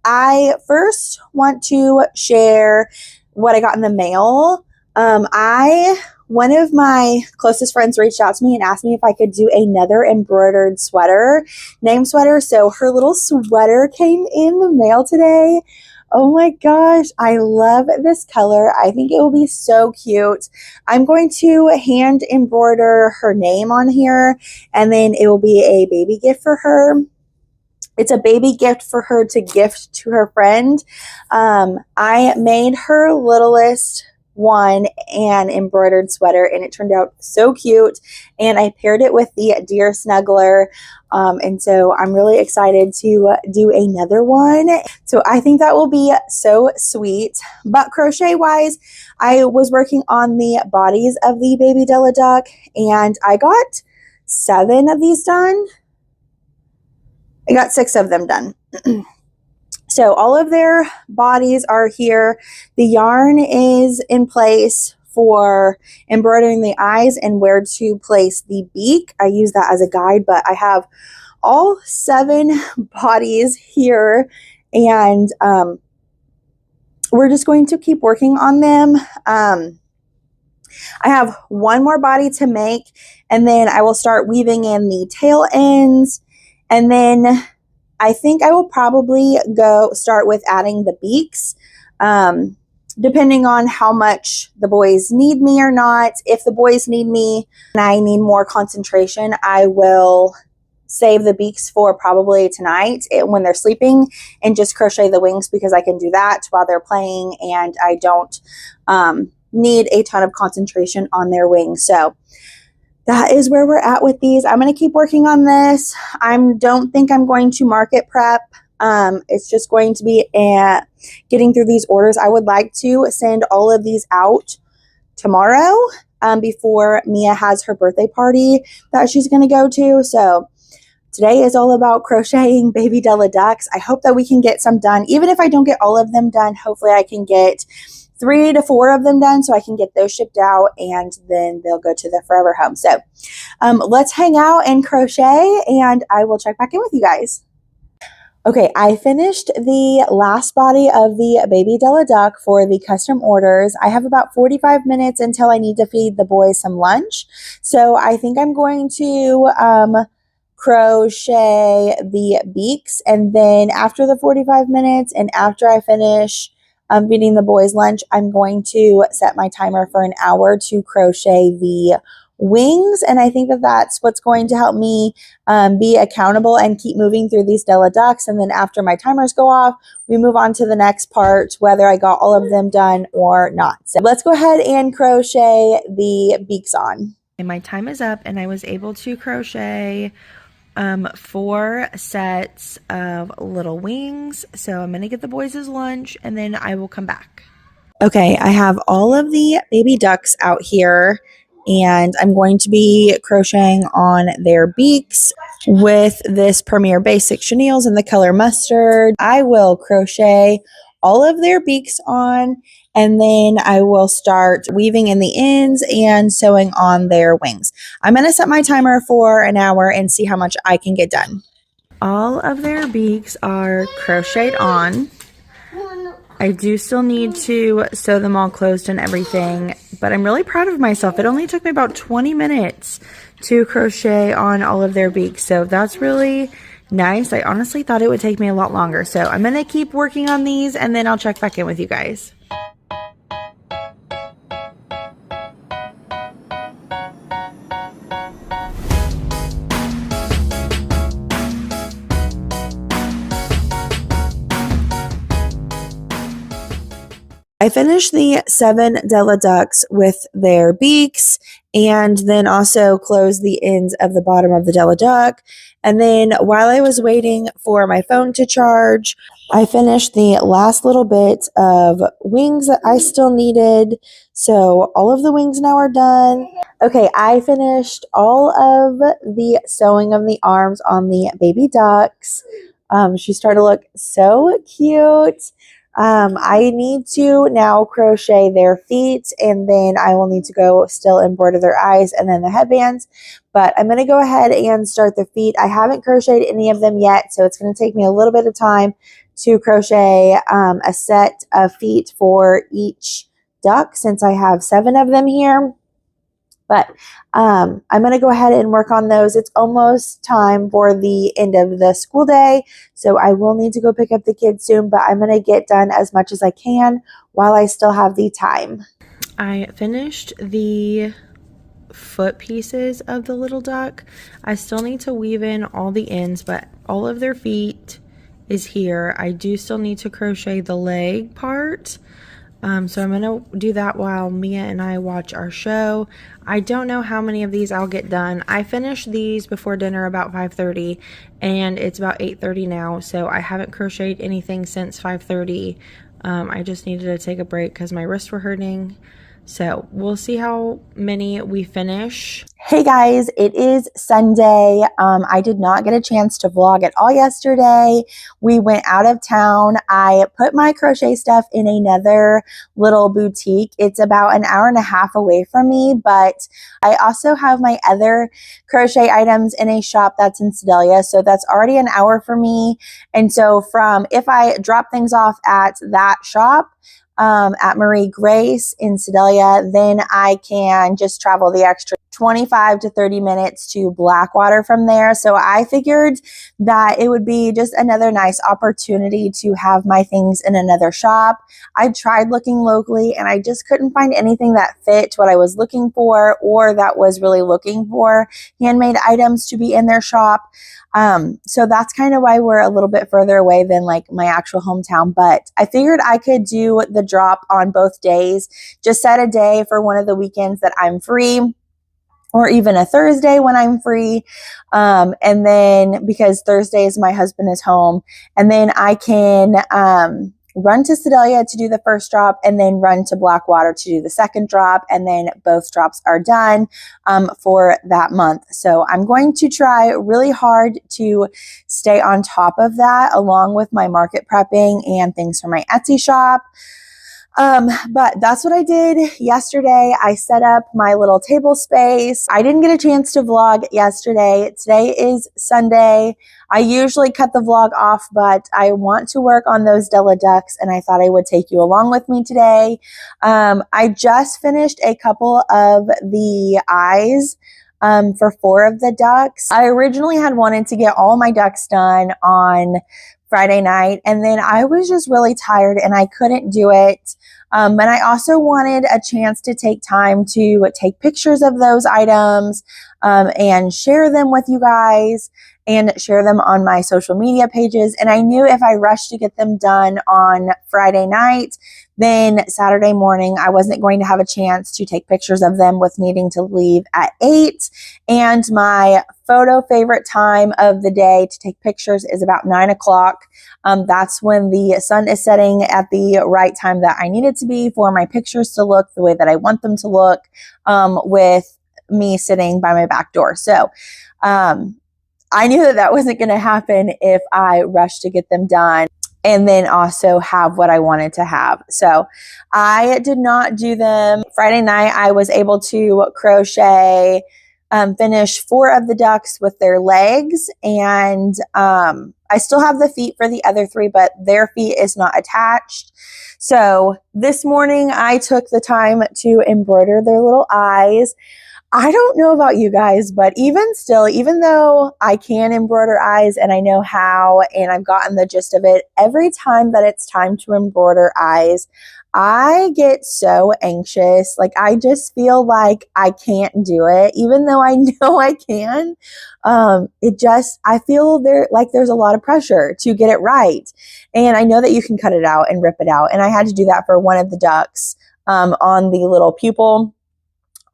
I first want to share what I got in the mail. I one of my closest friends reached out to me and asked me if I could do another embroidered sweater, name sweater. So her little sweater came in the mail today. Oh my gosh, I love this color. I think it will be so cute. I'm going to hand embroider her name on here, and then it will be a baby gift for her. It's a baby gift for her to gift to her friend. I made her littlest one an embroidered sweater, and it turned out so cute, and I paired it with the deer snuggler, and so I'm really excited to do another one. So I think that will be so sweet. But crochet wise, I was working on the bodies of the baby Della duck, and I got 7 of these done. I got 6 of them done. So all of their bodies are here. The yarn is in place for embroidering the eyes and where to place the beak. I use that as a guide, but I have all 7 bodies here, and we're just going to keep working on them. I have one more body to make, and then I will start weaving in the tail ends, and then I think I will probably start with adding the beaks, depending on how much the boys need me or not. If the boys need me and I need more concentration, I will save the beaks for probably tonight when they're sleeping and just crochet the wings, because I can do that while they're playing and I don't need a ton of concentration on their wings. So that is where we're at with these. I'm going to keep working on this. I don't think I'm going to market prep. It's just going to be getting through these orders. I would like to send all of these out tomorrow before Mia has her birthday party that she's going to go to. So today is all about crocheting baby Della ducks. I hope that we can get some done. Even if I don't get all of them done, hopefully I can get 3 to 4 of them done so I can get those shipped out, and then they'll go to the forever home. So let's hang out and crochet, and I will check back in with you guys. Okay, I finished the last body of the baby Della duck for the custom orders. I have about 45 minutes until I need to feed the boys some lunch. So I think I'm going to crochet the beaks, and then after the 45 minutes and after I finish feeding the boys lunch, I'm going to set my timer for an hour to crochet the wings, and I think that that's what's going to help me be accountable and keep moving through these Della ducks. And then after my timers go off, we move on to the next part, whether I got all of them done or not. So let's go ahead and crochet the beaks on. And my time is up, and I was able to crochet 4 sets of little wings. So I'm gonna get the boys' lunch, and then I will come back. Okay, I have all of the baby ducks out here, and I'm going to be crocheting on their beaks with this Premier Basic chenilles in the color mustard. I will crochet all of their beaks on, and then I will start weaving in the ends and sewing on their wings. I'm going to set my timer for an hour and see how much I can get done. All of their beaks are crocheted on. I do still need to sew them all closed and everything, but I'm really proud of myself. It only took me about 20 minutes to crochet on all of their beaks, so that's really nice. I honestly thought it would take me a lot longer, so I'm going to keep working on these, and then I'll check back in with you guys. I finished the 7 Della ducks with their beaks, and then also closed the ends of the bottom of the Della duck. And then while I was waiting for my phone to charge, I finished the last little bit of wings that I still needed. So all of the wings now are done. Okay, I finished all of the sewing of the arms on the baby ducks. She's starting to look so cute. I need to now crochet their feet, and then I will need to go still embroider their eyes and then the headbands. But I'm going to go ahead and start the feet. I haven't crocheted any of them yet, so it's going to take me a little bit of time to crochet a set of feet for each duck, since I have 7 of them here. But I'm going to go ahead and work on those. It's almost time for the end of the school day, so I will need to go pick up the kids soon, but I'm going to get done as much as I can while I still have the time. I finished the foot pieces of the little duck. I still need to weave in all the ends, but all of their feet is here. I do still need to crochet the leg part. So I'm gonna do that while Mia and I watch our show. I don't know how many of these I'll get done. I finished these before dinner about 5:30, and it's about 8:30 now, so I haven't crocheted anything since 5:30. I just needed to take a break because my wrists were hurting. So we'll see how many we finish. Hey guys, it is Sunday. I did not get a chance to vlog at all yesterday. We went out of town. I put my crochet stuff in another little boutique. It's about an hour and a half away from me, but I also have my other crochet items in a shop that's in Della, so that's already an hour for me. And so if I drop things off at that shop, at Marie Grace in Della, then I can just travel the extra 25 to 30 minutes to Blackwater from there. So I figured that it would be just another nice opportunity to have my things in another shop. I tried looking locally and I just couldn't find anything that fit what I was looking for or that was really looking for handmade items to be in their shop. So that's kind of why we're a little bit further away than like my actual hometown, but I figured I could do the drop on both days, just set a day for one of the weekends that I'm free, or even a Thursday when I'm free. And then because Thursdays my husband is home, and then I can run to Della to do the first drop and then run to Blackwater to do the second drop. And then both drops are done for that month. So I'm going to try really hard to stay on top of that along with my market prepping and things for my Etsy shop. But that's what I did yesterday. I set up my little table space. I didn't get a chance to vlog yesterday. Today is Sunday. I usually cut the vlog off, but I want to work on those Della ducks, and I thought I would take you along with me today. I just finished a couple of the eyes for 4 of the ducks. I originally had wanted to get all my ducks done on Friday night, and then I was just really tired and I couldn't do it. And I also wanted a chance to take time to take pictures of those items and share them with you guys and share them on my social media pages. And I knew if I rushed to get them done on Friday night, then Saturday morning, I wasn't going to have a chance to take pictures of them with needing to leave at 8. And my photo favorite time of the day to take pictures is about 9 o'clock. That's when the sun is setting at the right time that I need it to be for my pictures to look the way that I want them to look, with me sitting by my back door. So, I knew that wasn't going to happen if I rushed to get them done and then also have what I wanted to have. So I did not do them. Friday night, I was able to crochet, finish 4 of the ducks with their legs. And I still have the feet for the other 3, but their feet is not attached. So this morning, I took the time to embroider their little eyes. I don't know about you guys, but even still, even though I can embroider eyes and I know how and I've gotten the gist of it, every time that it's time to embroider eyes, I get so anxious. Like I just feel like I can't do it, even though I know I can. I feel there's a lot of pressure to get it right. And I know that you can cut it out and rip it out. And I had to do that for one of the ducks on the little pupil,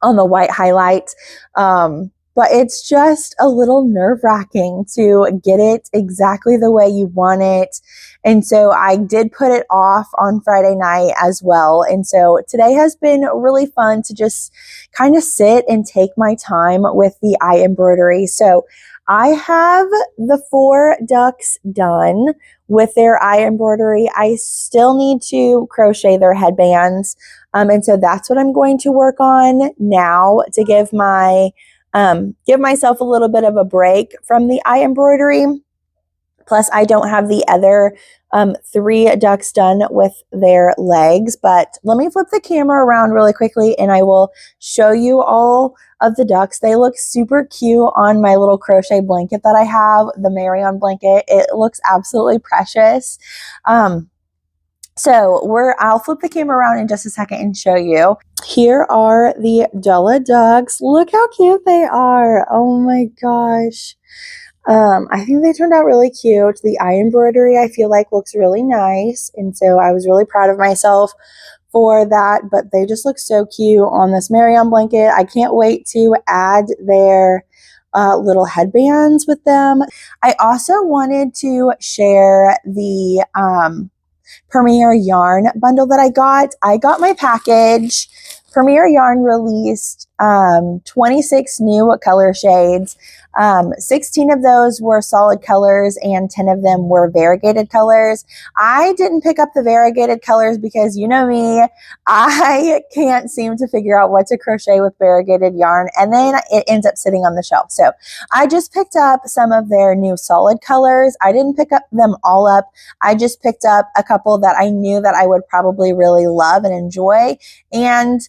on the white highlight. But it's just a little nerve-wracking to get it exactly the way you want it. And so I did put it off on Friday night as well. And so today has been really fun to just kind of sit and take my time with the eye embroidery. So I have the 4 ducks done with their eye embroidery. I still need to crochet their headbands. And so that's what I'm going to work on now to give myself a little bit of a break from the eye embroidery. Plus, I don't have the other 3 ducks done with their legs, but let me flip the camera around really quickly and I will show you all of the ducks. They look super cute on my little crochet blanket that I have, the Marion blanket. It looks absolutely precious. So I'll flip the camera around in just a second and show you. Here are the Della ducks. Look how cute they are. Oh my gosh. I think they turned out really cute. The eye embroidery I feel like looks really nice. And so I was really proud of myself for that. But they just look so cute on this Marion blanket. I can't wait to add their little headbands with them. I also wanted to share the Premier Yarn bundle that I got. I got my package. Premier Yarn released 26 new color shades. 16 of those were solid colors and 10 of them were variegated colors. I didn't pick up the variegated colors because you know me, I can't seem to figure out what to crochet with variegated yarn, and then it ends up sitting on the shelf. So I just picked up some of their new solid colors. I didn't pick up them all up. I just picked up a couple that I knew that I would probably really love and enjoy, and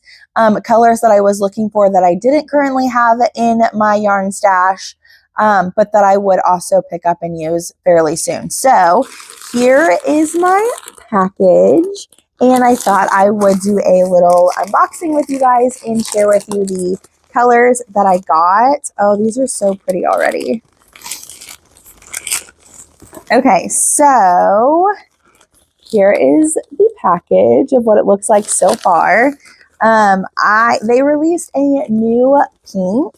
colors that I was looking for that I didn't currently have in my yarn stash, but that I would also pick up and use fairly soon. So here is my package, and I thought I would do a little unboxing with you guys and share with you the colors that I got. Oh, these are so pretty already. Okay, so here is the package of what it looks like so far. They released a new pink,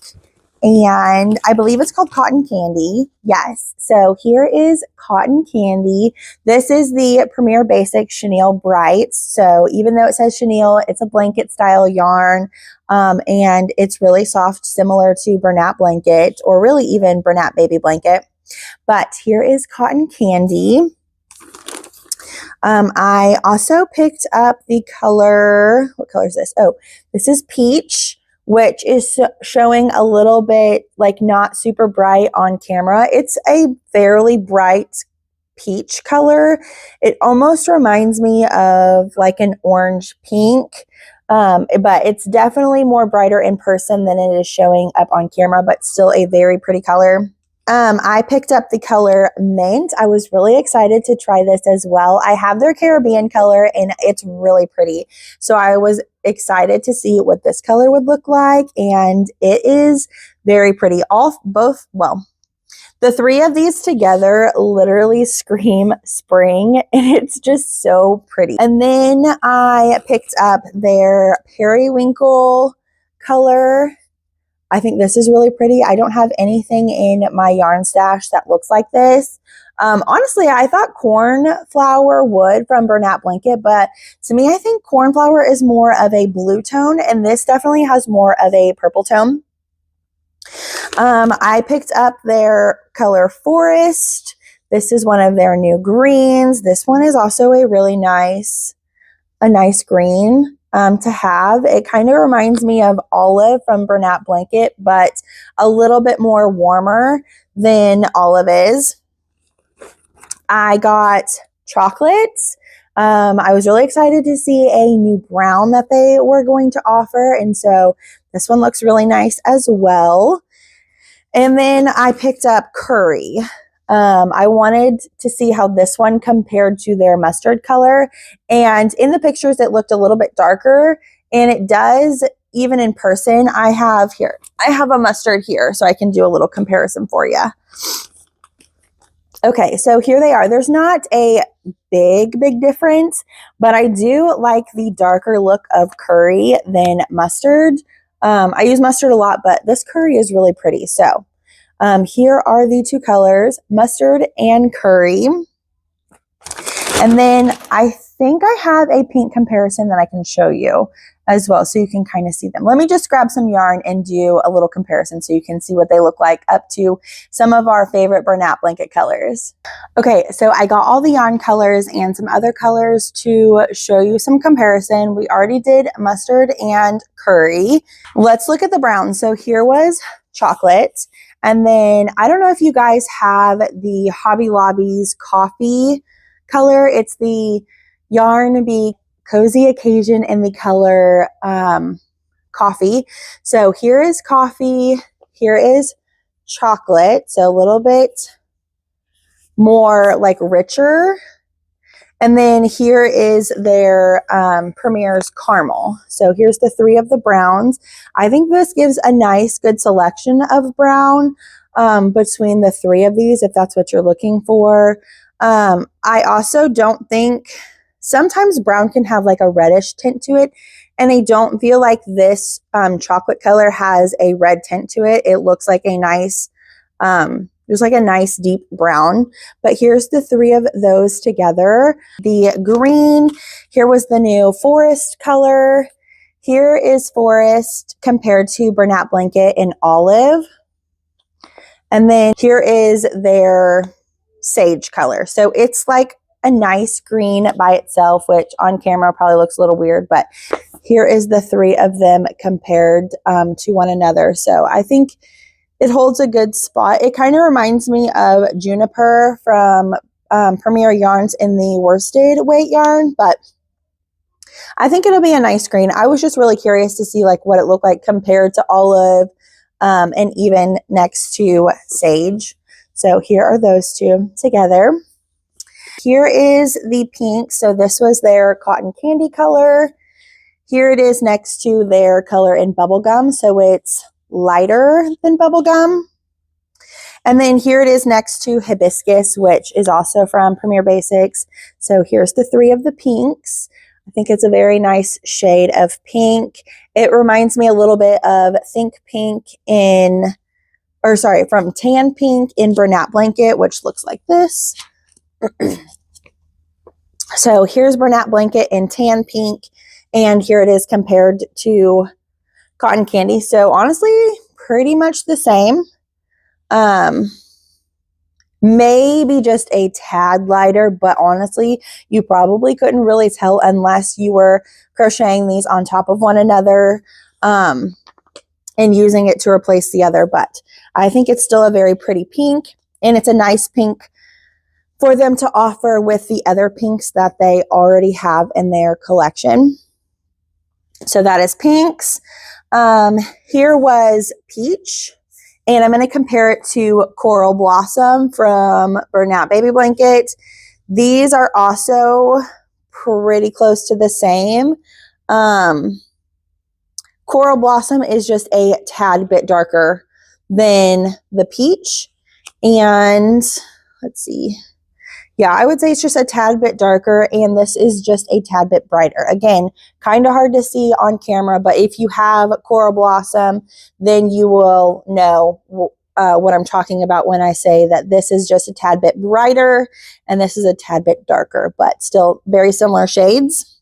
and I believe it's called Cotton Candy. Yes. So here is Cotton Candy. This is the Premier Basic Chenille Brights. So even though it says chenille, it's a blanket style yarn. And it's really soft, similar to Bernat Blanket, or really even Bernat Baby Blanket. But here is Cotton Candy. I also picked up the color, what color is this? Oh, this is Peach, which is showing a little bit like not super bright on camera. It's a fairly bright peach color. It almost reminds me of like an orange pink, but it's definitely more brighter in person than it is showing up on camera, but still a very pretty color. I picked up the color Mint. I was really excited to try this as well. I have their Caribbean color and it's really pretty. So I was excited to see what this color would look like, and it is very pretty. The 3 of these together literally scream spring, and it's just so pretty. And then I picked up their Periwinkle color. I think this is really pretty. I don't have anything in my yarn stash that looks like this. Honestly, I thought Cornflower would from Bernat Blanket, but to me, I think Cornflower is more of a blue tone, and this definitely has more of a purple tone. I picked up their color Forest. This is one of their new greens. This one is also a really nice green. To have. It kind of reminds me of Olive from Bernat Blanket, but a little bit more warmer than Olive is. I got chocolates. I was really excited to see a new brown that they were going to offer, and so this one looks really nice as well. And then I picked up Curry. I wanted to see how this one compared to their mustard color, and in the pictures it looked a little bit darker, and it does even in person. I have a mustard here, so I can do a little comparison for you. Okay, so here they are. There's not a big difference, but I do like the darker look of Curry than mustard. I use mustard a lot, but this Curry is really pretty. So here are the 2 colors, mustard and curry. And then I think I have a pink comparison that I can show you as well, so you can kind of see them. Let me just grab some yarn and do a little comparison so you can see what they look like up to some of our favorite Bernat Blanket colors. Okay, so I got all the yarn colors and some other colors to show you some comparison. We already did mustard and curry. Let's look at the brown. So here was chocolate. And then I don't know if you guys have the Hobby Lobby's coffee color. It's the Yarn Bee Cozy Occasion in the color coffee. So here is coffee, here is chocolate, so a little bit more like richer. And then here is their Premier's caramel. So here's the 3 of the browns. I think this gives a nice, good selection of brown between the 3 of these, if that's what you're looking for. I also don't think, sometimes brown can have like a reddish tint to it, and I don't feel like this chocolate color has a red tint to it. It looks like a nice, there's like a nice deep brown, but here's the 3 of those together. The green, here was the new forest color. Here is forest compared to Bernat Blanket in olive. And then here is their sage color. So it's like a nice green by itself, which on camera probably looks a little weird, but here is the 3 of them compared to one another. So I think it holds a good spot. It kind of reminds me of Juniper from Premier Yarns in the worsted weight yarn, but I think it'll be a nice green. I was just really curious to see like what it looked like compared to olive and even next to sage. So here are those 2 together. Here is the pink. So this was their cotton candy color. Here it is next to their color in bubblegum. So it's lighter than bubblegum. And then here it is next to hibiscus, which is also from Premier Basics. So here's the 3 of the pinks. I think it's a very nice shade of pink. It reminds me a little bit of Think Pink from Tan Pink in Bernat Blanket, which looks like this. So here's Bernat Blanket in Tan Pink, and here it is compared to Cotton Candy. So honestly, pretty much the same. Maybe just a tad lighter, but honestly, you probably couldn't really tell unless you were crocheting these on top of one another and using it to replace the other. But I think it's still a very pretty pink, and it's a nice pink for them to offer with the other pinks that they already have in their collection. So that is pinks. Here was peach, and I'm going to compare it to Coral Blossom from Bernat Baby Blanket. These are also pretty close to the same. Coral Blossom is just a tad bit darker than the peach, and let's see. Yeah, I would say it's just a tad bit darker, and this is just a tad bit brighter. Again, kind of hard to see on camera, but if you have Coral Blossom, then you will know what I'm talking about when I say that this is just a tad bit brighter, and this is a tad bit darker, but still very similar shades.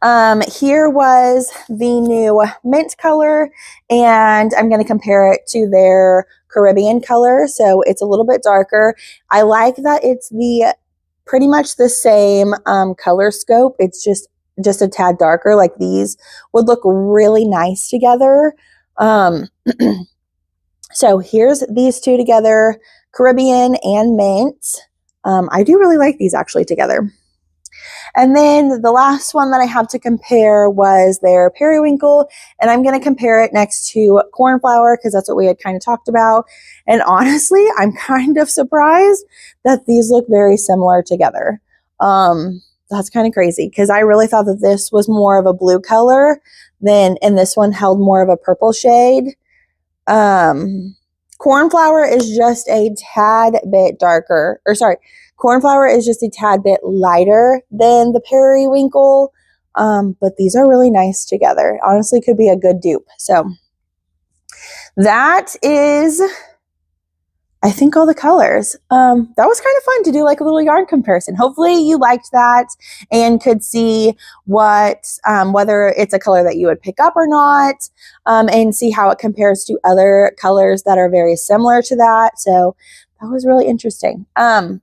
Here was the new mint color, and I'm going to compare it to their Caribbean color. So it's a little bit darker. I like that it's pretty much the same color scope. It's just a tad darker. Like these would look really nice together. So here's these 2 together, Caribbean and mint. I do really like these actually together. And then the last one that I have to compare was their periwinkle, and I'm going to compare it next to cornflower because that's what we had kind of talked about. And honestly, I'm kind of surprised that these look very similar together. That's kind of crazy because I really thought that this was more of a blue color and this one held more of a purple shade. Cornflower is just a tad bit darker, cornflower is just a tad bit lighter than the periwinkle, but these are really nice together. Honestly, could be a good dupe. So that is, I think, all the colors. That was kind of fun to do like a little yarn comparison. Hopefully you liked that and could see what, whether it's a color that you would pick up or not, and see how it compares to other colors that are very similar to that. So that was really interesting. Okay,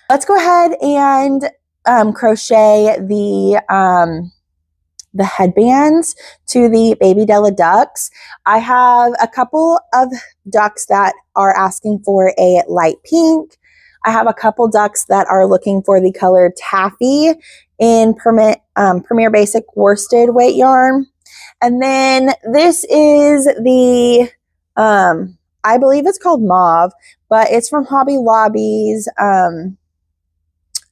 let's go ahead and crochet the the headbands to the baby Della ducks. I have a couple of ducks that are asking for a light pink. I have a couple ducks that are looking for the color taffy in Premier Basic worsted weight yarn. And then this is the, I believe it's called Mauve, but it's from Hobby Lobby's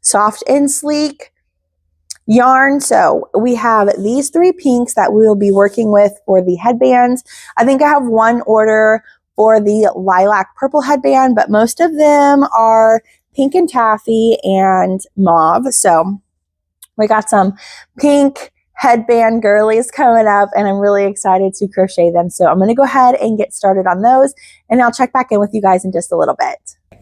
Soft and Sleek yarn. So we have these 3 pinks that we will be working with for the headbands. I think I have one order for the lilac purple headband, but most of them are pink and taffy and mauve. So we got some pink headband girlies coming up, and I'm really excited to crochet them. So I'm going to go ahead and get started on those, and I'll check back in with you guys in just a little bit.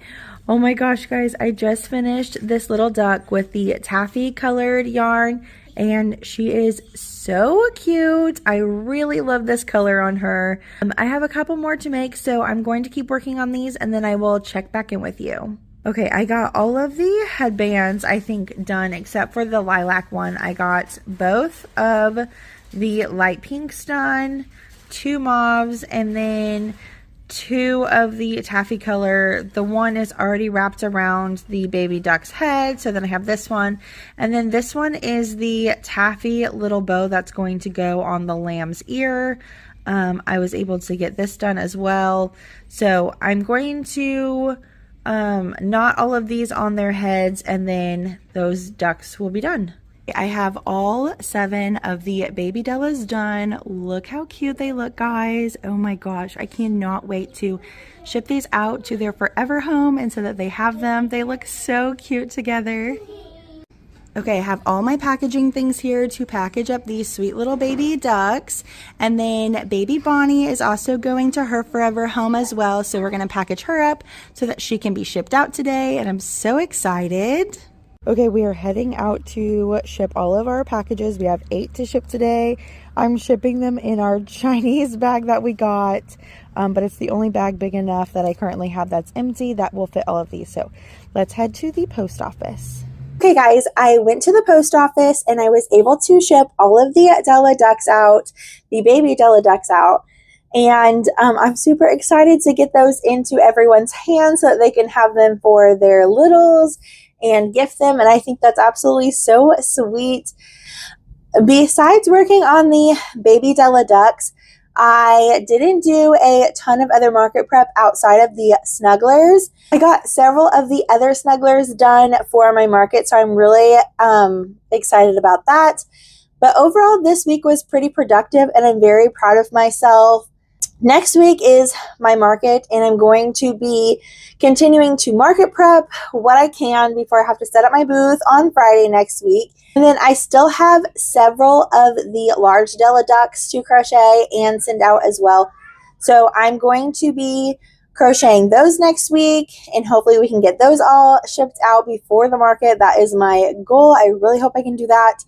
Oh my gosh, guys, I just finished this little duck with the taffy colored yarn, and she is so cute. I really love this color on her. I have a couple more to make, so I'm going to keep working on these, and then I will check back in with you. Okay, I got all of the headbands, I think, done except for the lilac one. I got both of the light pinks done, 2 mauves, and then 2 of the taffy color. The one is already wrapped around the baby duck's head, so then I have this one. And then this one is the taffy little bow that's going to go on the lamb's ear. I was able to get this done as well. So I'm going to knot all of these on their heads, and then those ducks will be done. I have all 7 of the baby Dellas done. Look how cute they look, guys. Oh my gosh, I cannot wait to ship these out to their forever home and so that they have them. They look so cute together. Okay, I have all my packaging things here to package up these sweet little baby ducks. And then baby Bonnie is also going to her forever home as well. So we're going to package her up so that she can be shipped out today. And I'm so excited. Okay, we are heading out to ship all of our packages. We have 8 to ship today. I'm shipping them in our Chinese bag that we got. But it's the only bag big enough that I currently have that's empty that will fit all of these. So let's head to the post office. Okay guys, I went to the post office and I was able to ship all of the Della ducks out, the baby Della ducks out. And I'm super excited to get those into everyone's hands so that they can have them for their littles and gift them. And I think that's absolutely so sweet. Besides working on the baby Della ducks, I didn't do a ton of other market prep outside of the snugglers. I got several of the other snugglers done for my market, so I'm really excited about that. But overall, this week was pretty productive, and I'm very proud of myself. Next week is my market, and I'm going to be continuing to market prep what I can before I have to set up my booth on Friday next week. And then I still have several of the large Della ducks to crochet and send out as well. So I'm going to be crocheting those next week, and hopefully we can get those all shipped out before the market. That is my goal. I really hope I can do that.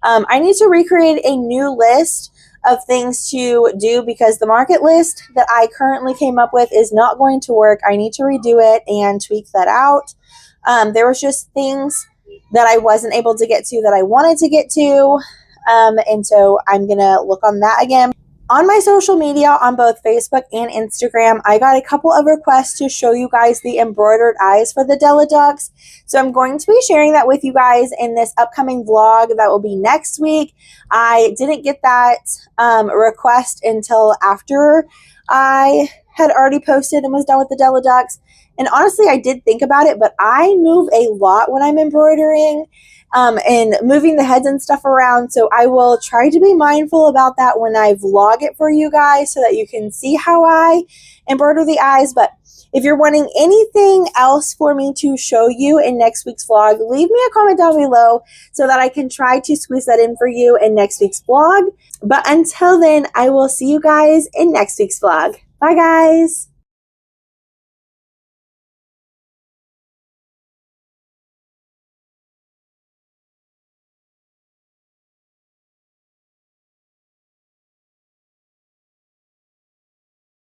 I need to recreate a new list of things to do because the market list that I currently came up with is not going to work. I need to redo it and tweak that out. There was just things that I wasn't able to get to that I wanted to get to. And so I'm going to look on that again. On my social media, on both Facebook and Instagram, I got a couple of requests to show you guys the embroidered eyes for the Della ducks. So I'm going to be sharing that with you guys in this upcoming vlog that will be next week. I didn't get that request until after I had already posted and was done with the Della ducks. And honestly, I did think about it, but I move a lot when I'm embroidering. And moving the heads and stuff around. So I will try to be mindful about that when I vlog it for you guys so that you can see how I embroider the eyes. But if you're wanting anything else for me to show you in next week's vlog, leave me a comment down below so that I can try to squeeze that in for you in next week's vlog. But until then, I will see you guys in next week's vlog. Bye guys.